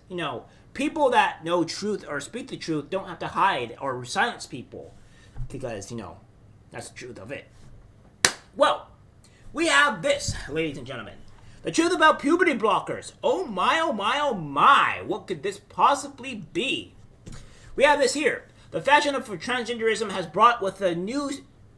people that know truth or speak the truth don't have to hide or silence people. Because, that's the truth of it. Well, we have this, ladies and gentlemen. The truth about puberty blockers. Oh my, oh my, oh my. What could this possibly be? We have this here. The fashion for transgenderism has brought with a new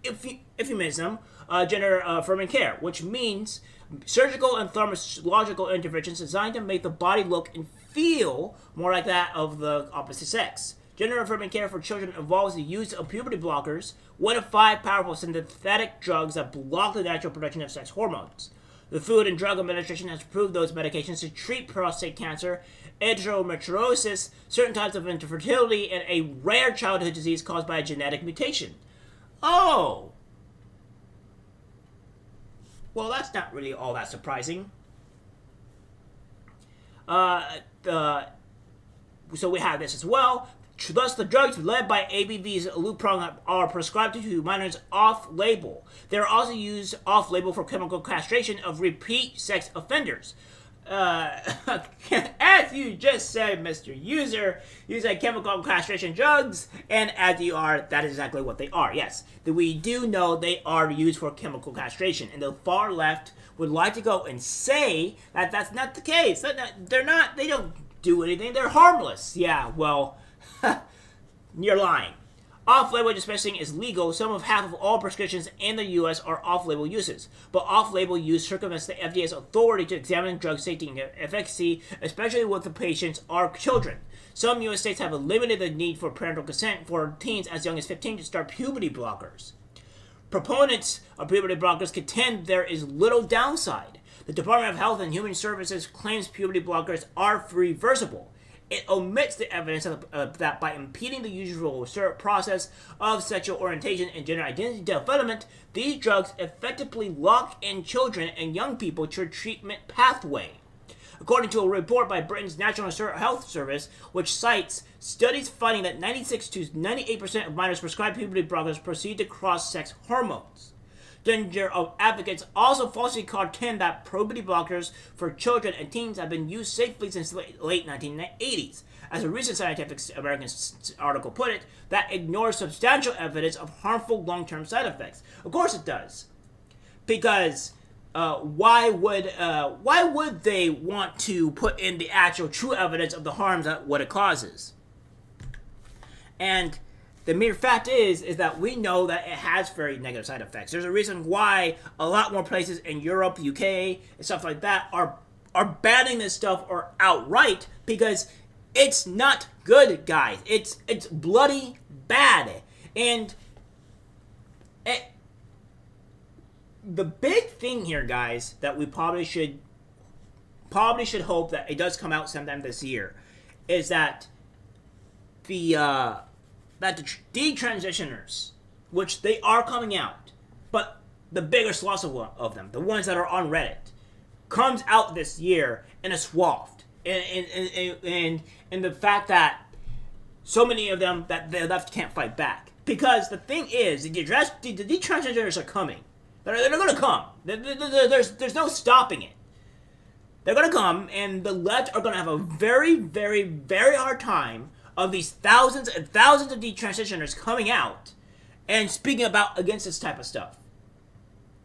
euphemism, gender affirming care, which means surgical and pharmacological interventions designed to make the body look and feel more like that of the opposite sex. Gender affirming care for children involves the use of puberty blockers, one of 5 powerful synthetic drugs that block the natural production of sex hormones. The Food and Drug Administration has approved those medications to treat prostate cancer, endometriosis, certain types of infertility, and a rare childhood disease caused by a genetic mutation. Oh! Well, that's not really all that surprising. So we have this as well. Thus, the drugs led by ABV's Lupron are prescribed to minors off-label. They are also used off-label for chemical castration of repeat sex offenders. As you just said, Mr. User, you said chemical castration drugs, and as you are, that is exactly what they are. Yes, we do know they are used for chemical castration, and the far left would like to go and say that that's not the case. They don't do anything. They're harmless. Yeah, well, you're lying. Off-label dispensing is legal. Half of all prescriptions in the U.S. are off-label uses. But off-label use circumvents the FDA's authority to examine drug safety and efficacy, especially when the patients are children. Some U.S. states have limited the need for parental consent for teens as young as 15 to start puberty blockers. Proponents of puberty blockers contend there is little downside. The Department of Health and Human Services claims puberty blockers are reversible. it omits the evidence that by impeding the usual process of sexual orientation and gender identity development, these drugs effectively lock in children and young people to a treatment pathway. According to a report by Britain's National Health Service, which cites studies finding that 96 to 98% of minors prescribed puberty blockers proceed to cross-sex hormones. Gender advocates also falsely contend that puberty blockers for children and teens have been used safely since the late 1980s. As a recent Scientific American article put it, that ignores substantial evidence of harmful long-term side effects. Of course it does. Because why would they want to put in the actual true evidence of the harms that what it causes? And the mere fact is that we know that it has very negative side effects. There's a reason why a lot more places in Europe, UK, and stuff like that are banning this stuff or outright because it's not good, guys. It's bloody bad. And the big thing here, guys, that we probably should hope that it does come out sometime this year, is that the detransitioners, which they are coming out, but the bigger swath of them, the ones that are on Reddit, comes out this year in a swath, and the fact that so many of them that the left can't fight back, because the thing is, the detransitioners are coming. They're going to come. There's no stopping it. They're going to come, and the left are going to have a very, very, very hard time of these thousands and thousands of detransitioners coming out and speaking against this type of stuff.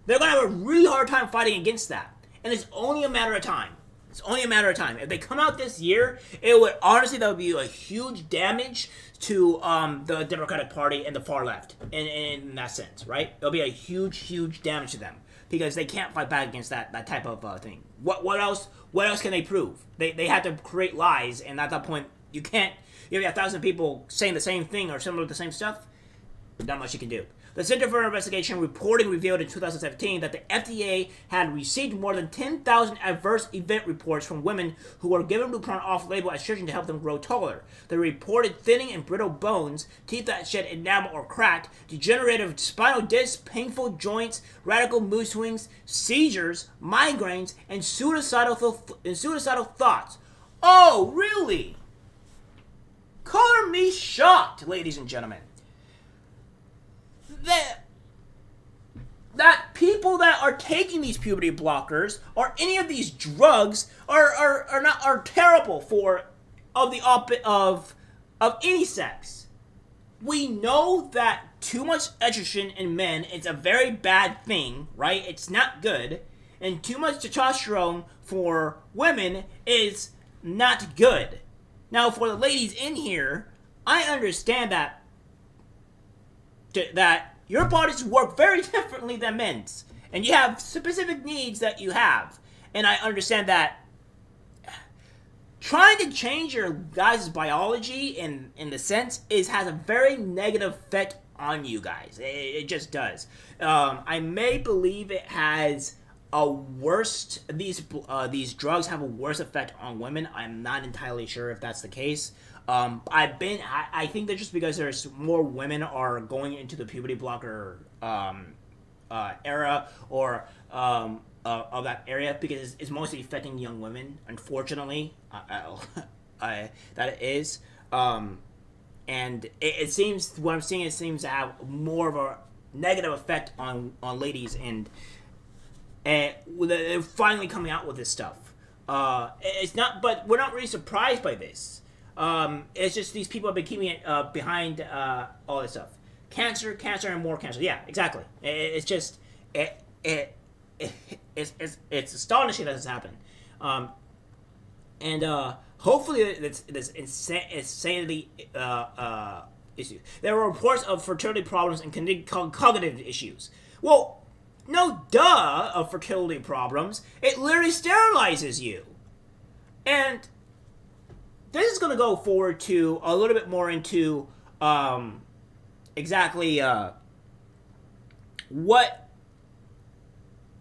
They're going to have a really hard time fighting against that. And it's only a matter of time. It's only a matter of time. If they come out this year, that would be a huge damage to the Democratic Party and the far left in that sense, right? It'll be a huge, huge damage to them because they can't fight back against that type of thing. What else can they prove? They have to create lies, and at that point, you can't. You have 1,000 people saying the same thing or similar to the same stuff. Not much you can do. The Center for Investigation reporting revealed in 2017 that the FDA had received more than 10,000 adverse event reports from women who were given Lupron off-label as surgeon to help them grow taller. They reported thinning and brittle bones, teeth that shed enamel or cracked, degenerative spinal discs, painful joints, radical mood swings, seizures, migraines, and suicidal thoughts. Oh, really? Color me shocked, ladies and gentlemen. That people that are taking these puberty blockers or any of these drugs are terrible of any sex. We know that too much estrogen in men is a very bad thing, right? It's not good, and too much testosterone for women is not good. Now, for the ladies in here, I understand that your bodies work very differently than men's, and you have specific needs that you have, and I understand that trying to change your guys' biology in the sense has a very negative effect on you guys. It just does. I may believe it has a worse. These drugs have a worse effect on women. I'm not entirely sure if that's the case. I think that just because there's more women are going into the puberty blocker era or of that area because it's mostly affecting young women. Unfortunately, that it is, and it seems what I'm seeing. It seems to have more of a negative effect on ladies, and they're finally coming out with this stuff. It's not, but we're not really surprised by this. It's just these people have been keeping it behind all this stuff. Cancer, and more cancer. Yeah, exactly. It's just it's astonishing that this happened. And hopefully this insanity issue. There were reports of fertility problems and cognitive issues. Well, no duh of fertility problems. It literally sterilizes you. And this is going to go forward to a little bit more into exactly what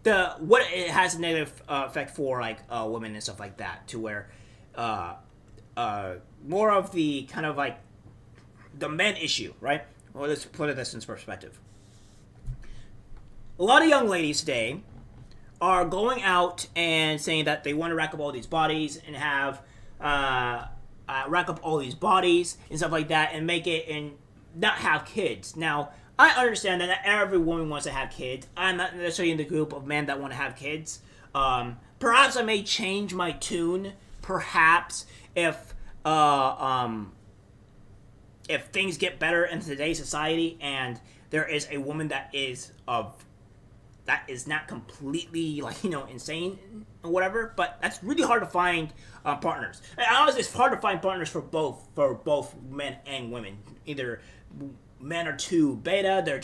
it has a negative effect for, like women and stuff like that, to where more of the kind of like the men issue, right? Well, let's put this in perspective. A lot of young ladies today are going out and saying that they want to rack up all these bodies and have rack up all these bodies and stuff like that and make it and not have kids. Now, I understand that not every woman wants to have kids. I'm not necessarily in the group of men that want to have kids. Perhaps I may change my tune. Perhaps if things get better in today's society and there is a woman that is not completely insane or whatever, but that's really hard to find partners. And honestly, it's hard to find partners for both men and women. Either men are too beta, they're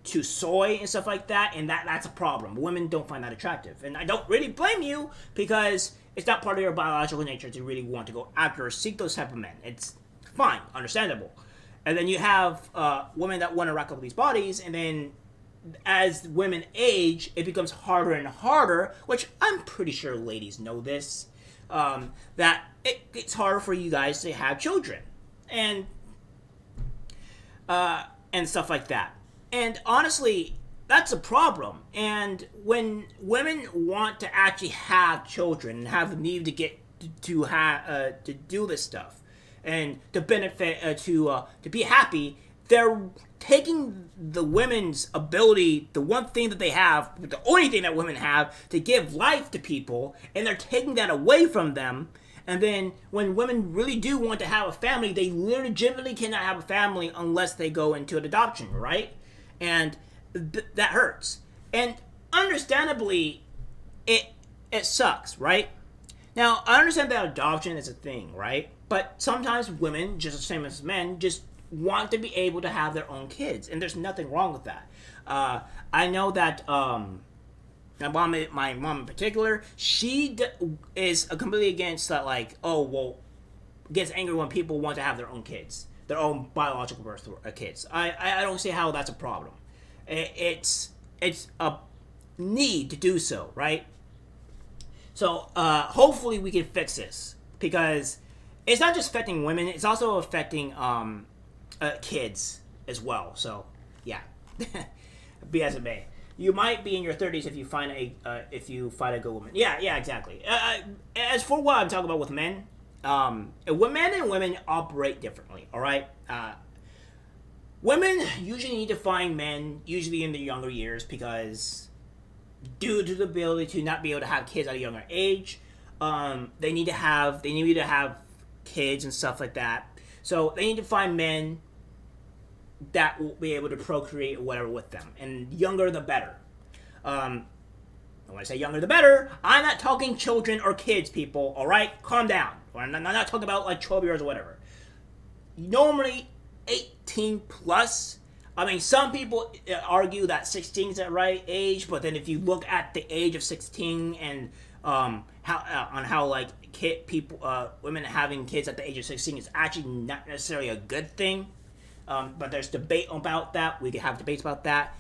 too soy and stuff like that, and that's a problem. Women don't find that attractive, and I don't really blame you because it's not part of your biological nature to really want to go after or seek those type of men. It's fine, understandable. And then you have women that want to rack up these bodies, and then as women age, it becomes harder and harder, which I'm pretty sure ladies know this, that it's harder for you guys to have children. And stuff like that. And honestly, that's a problem. And when women want to actually have children and have the need to get to do this stuff and to benefit to be happy, they're taking the women's ability, the one thing that they have, the only thing that women have to give life to people, and they're taking that away from them. And then when women really do want to have a family, they legitimately cannot have a family unless they go into an adoption, right? And that hurts. And understandably, it sucks, right? Now, I understand that adoption is a thing, right? But sometimes women, just the same as men, just want to be able to have their own kids. And there's nothing wrong with that. I know that my mom in particular, she is completely against that, gets angry when people want to have their own kids, their own biological birth kids. I don't see how that's a problem. It's a need to do so, right? So hopefully we can fix this, because it's not just affecting women, it's also affecting kids as well. So yeah, be as it may. You might be in your 30s if you find a good woman. Yeah, exactly. As for what I'm talking about with men, men and women operate differently. All right. Women usually need to find men, usually in their younger years, because due to the ability to not be able to have kids at a younger age, they need to have kids and stuff like that. So they need to find men that will be able to procreate or whatever with them, and younger the better. And when I say younger the better, I'm not talking children or kids, people. All right, calm down. I'm not talking about like 12 years or whatever. Normally 18 plus. I mean, some people argue that 16 is the right age, but then if you look at the age of 16 and how women having kids at the age of 16 is actually not necessarily a good thing. But there's debate about that. We can have debates about that.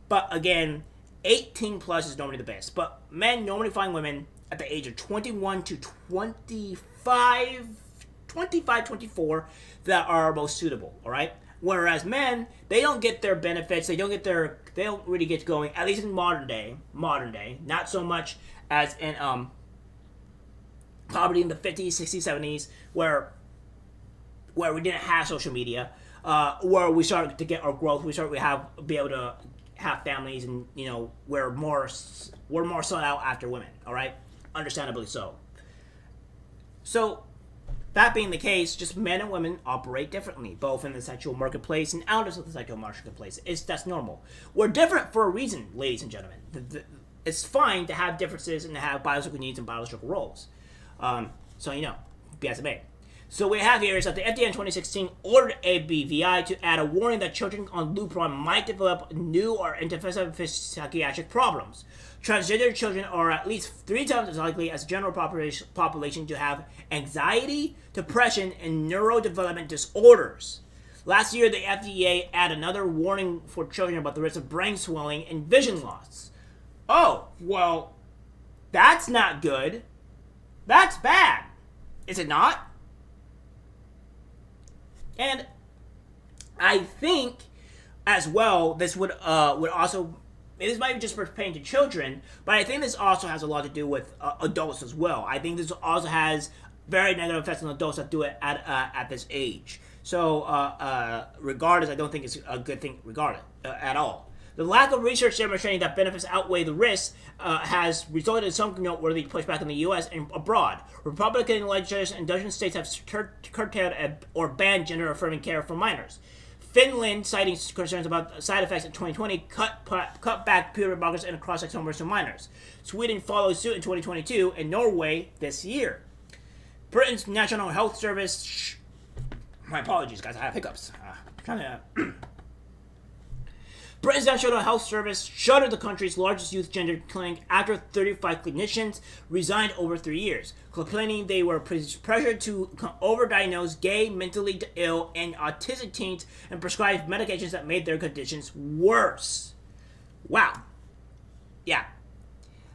But again, 18 plus is normally the best. But men normally find women at the age of 21 to 25, 24 that are most suitable, all right? Whereas men, they don't get their benefits. They don't really get going, at least in modern day, not so much as in probably in the 50s, 60s, 70s, where we didn't have social media. Where we started to get our growth, we started to be able to have families, and we're more sought out after women. All right, understandably so. So, that being the case, just men and women operate differently, both in the sexual marketplace and out of the sexual marketplace. That's normal. We're different for a reason, ladies and gentlemen. It's fine to have differences and to have biological needs and biological roles. So be as it may. So what we have here is that the FDA in 2016 ordered ABVI to add a warning that children on Lupron might develop new or interventive psychiatric problems. Transgender children are at least 3 times as likely as the general population to have anxiety, depression, and neurodevelopment disorders. Last year, the FDA added another warning for children about the risk of brain swelling and vision loss. Oh, well, that's not good. That's bad. Is it not? And I think, as well, this would also... This might be just pertaining to children, but I think this also has a lot to do with adults as well. I think this also has very negative effects on adults that do it at this age. So, regardless, I don't think it's a good thing regardless at all. The lack of research demonstrating that benefits outweigh the risks has resulted in some noteworthy pushback in the U.S. and abroad. Republican legislators in dozen states have curtailed or banned gender-affirming care for minors. Finland, citing concerns about side effects in 2020, cut back puberty blockers and cross-sex hormones to minors. Sweden followed suit in 2022, and Norway this year. Britain's National Health Service... My apologies, guys. I have hiccups. Britain's National Health Service shuttered the country's largest youth gender clinic after 35 clinicians resigned over 3 years, complaining they were pressured to overdiagnose gay, mentally ill, and autistic teens and prescribe medications that made their conditions worse. Wow. Yeah.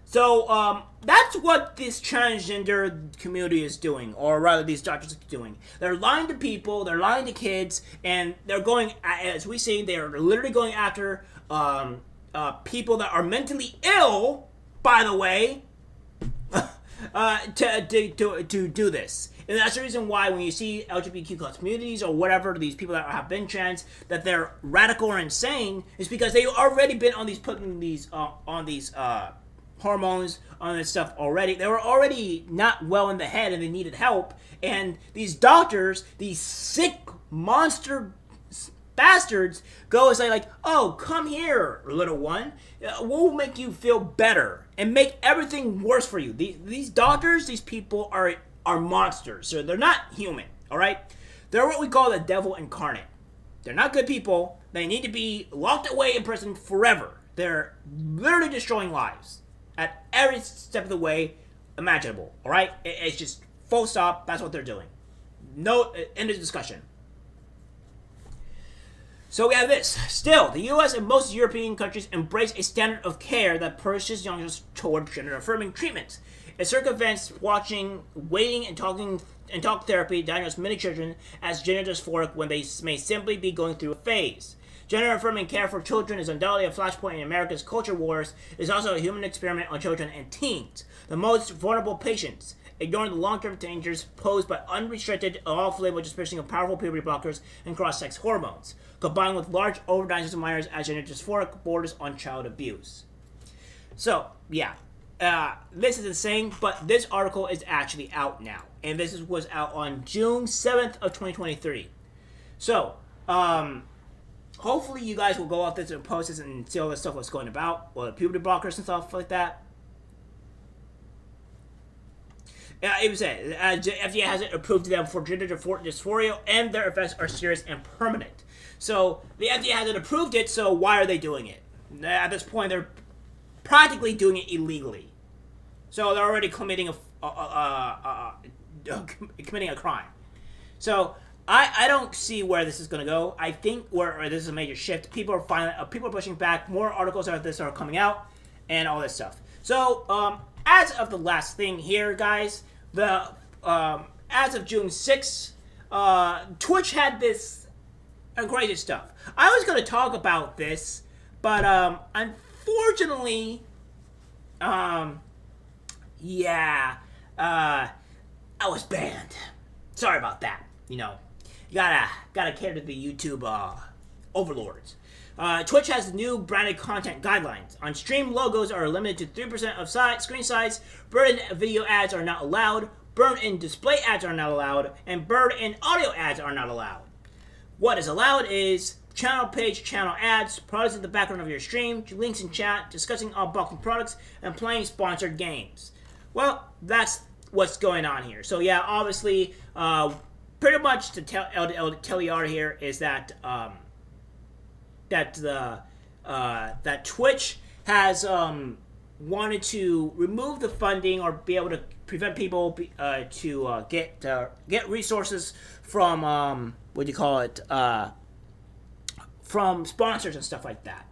So, that's what this transgender community is doing, or rather these doctors are doing. They're lying to people, they're lying to kids, and they're going, as we see, they're literally going after people that are mentally ill, by the way, to do this. And that's the reason why when you see LGBTQ plus communities or whatever, these people that have been trans, that they're radical or insane, is because they've already been on these, putting these, hormones, on this stuff already. They were already not well in the head and they needed help. And these doctors, these sick monster bastards, go and say like, oh, come here, little one. We'll make you feel better and make everything worse for you. These doctors, these people are monsters. So they're not human, all right? They're what we call the devil incarnate. They're not good people. They need to be locked away in prison forever. They're literally destroying lives at every step of the way imaginable, all right? It's just full stop. That's what they're doing. No, end of discussion. So we have this. Still, the U.S. and most European countries embrace a standard of care that pushes youngsters toward gender-affirming treatments. It circumvents watching, waiting, and talk therapy diagnose many children as gender dysphoric when they may simply be going through a phase. Gender-affirming care for children is undoubtedly a flashpoint in America's culture wars. It is also a human experiment on children and teens, the most vulnerable patients, ignoring the long-term dangers posed by unrestricted, off-label dispensing of powerful puberty blockers and cross-sex hormones, combined with large overdoses of minors as gender dysphoric borders on child abuse. So, yeah. This is insane, but this article is actually out now. And this was out on June 7th of 2023. So, hopefully you guys will go off this and post this and see all this stuff what's going about, or the puberty blockers and stuff like that. It was said, FDA hasn't approved them for gender dysphoria, and their effects are serious and permanent. So, the FDA hasn't approved it, so why are they doing it? At this point, they're practically doing it illegally. So, they're already committing a crime. So, I don't see where this is going to go. I think where this is a major shift. People are pushing back. More articles like this are coming out, and all this stuff. So, as of the last thing here, guys, as of June 6th, Twitch had this crazy stuff. I was going to talk about this, but unfortunately, I was banned. Sorry about that. You know, you gotta cater to the YouTube overlords. Twitch has new branded content guidelines. On stream, logos are limited to 3% of screen size. Burn-in video ads are not allowed. Burn-in display ads are not allowed. And burn-in audio ads are not allowed. What is allowed is channel page, channel ads, products in the background of your stream, links in chat, discussing unboxing products, and playing sponsored games. Well, that's what's going on here. So yeah, obviously, pretty much to tell you here is that that Twitch has wanted to remove the funding or be able to prevent people to get resources from from sponsors and stuff like that.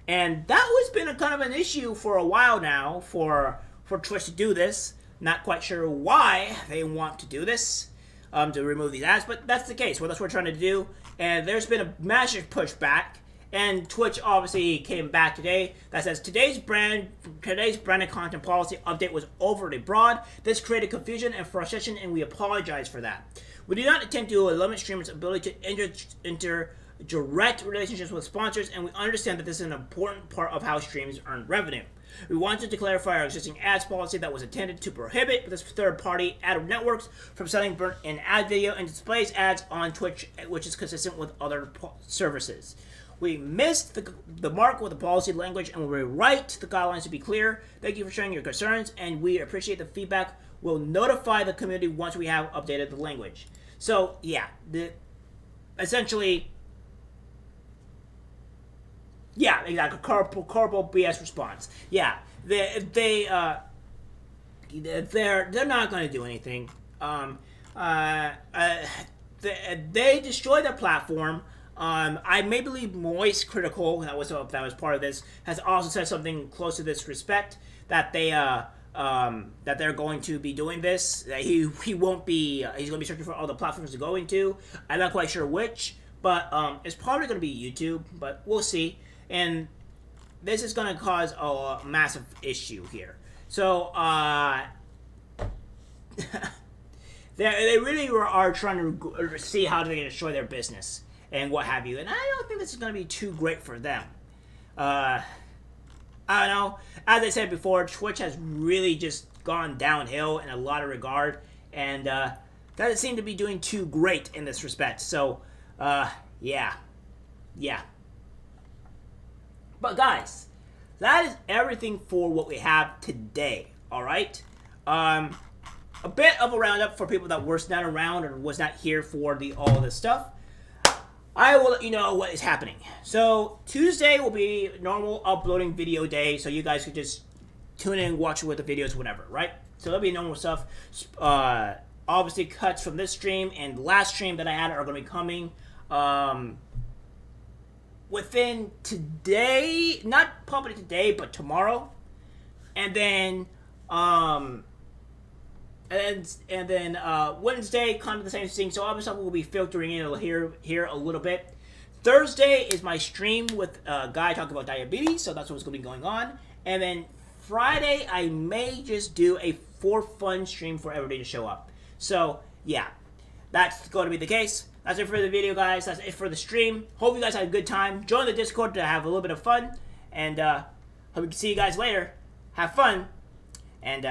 And that has been a kind of an issue for a while now for Twitch to do this. Not quite sure why they want to do this, to remove these ads, but that's the case. Well, that's what we're trying to do. And there's been a massive pushback. And Twitch obviously came back today that says today's branded content policy update was overly broad. This created confusion and frustration, and we apologize for that. We do not attempt to limit streamers' ability to enter direct relationships with sponsors, and we understand that this is an important part of how streams earn revenue. We wanted to clarify our existing ads policy that was intended to prohibit this third-party ad networks from selling burnt-in ad video and displays ads on Twitch, which is consistent with other services. We missed the mark with the policy language, and we rewrite the guidelines to be clear. Thank you for sharing your concerns, and we appreciate the feedback. We'll notify the community once we have updated the language. So, yeah, essentially... Yeah, exactly. Corporal BS response. Yeah, they're not going to do anything. They destroyed their platform. I may believe Moist Critical, that was part of this, has also said something close to this respect, that they're going to be doing this. That he won't be. He's going to be searching for all the platforms to go into. I'm not quite sure which, but it's probably going to be YouTube. But we'll see. And this is going to cause a massive issue here. So, they really are trying to see how they destroy their business and what have you. And I don't think this is going to be too great for them. I don't know. As I said before, Twitch has really just gone downhill in a lot of regard. And doesn't seem to be doing too great in this respect. So, yeah. But guys, that is everything for what we have today, alright? A bit of a roundup for people that was not around or was not here for all this stuff. I will let you know what is happening. So, Tuesday will be normal uploading video day, so you guys can just tune in, watch it with the videos, whatever, right? So, that'll be normal stuff. Obviously, cuts from this stream and the last stream that I had are going to be coming. Within today, not probably today, but tomorrow, and then Wednesday, kind of the same thing. So obviously we'll be filtering in here a little bit. Thursday is my stream with a guy talking about diabetes, so that's what's going to be going on. And then Friday, I may just do a for fun stream for everybody to show up. So yeah, that's going to be the case. That's it for the video, guys. That's it for the stream. Hope you guys had a good time. Join the Discord to have a little bit of fun. And hope to see you guys later. Have fun. And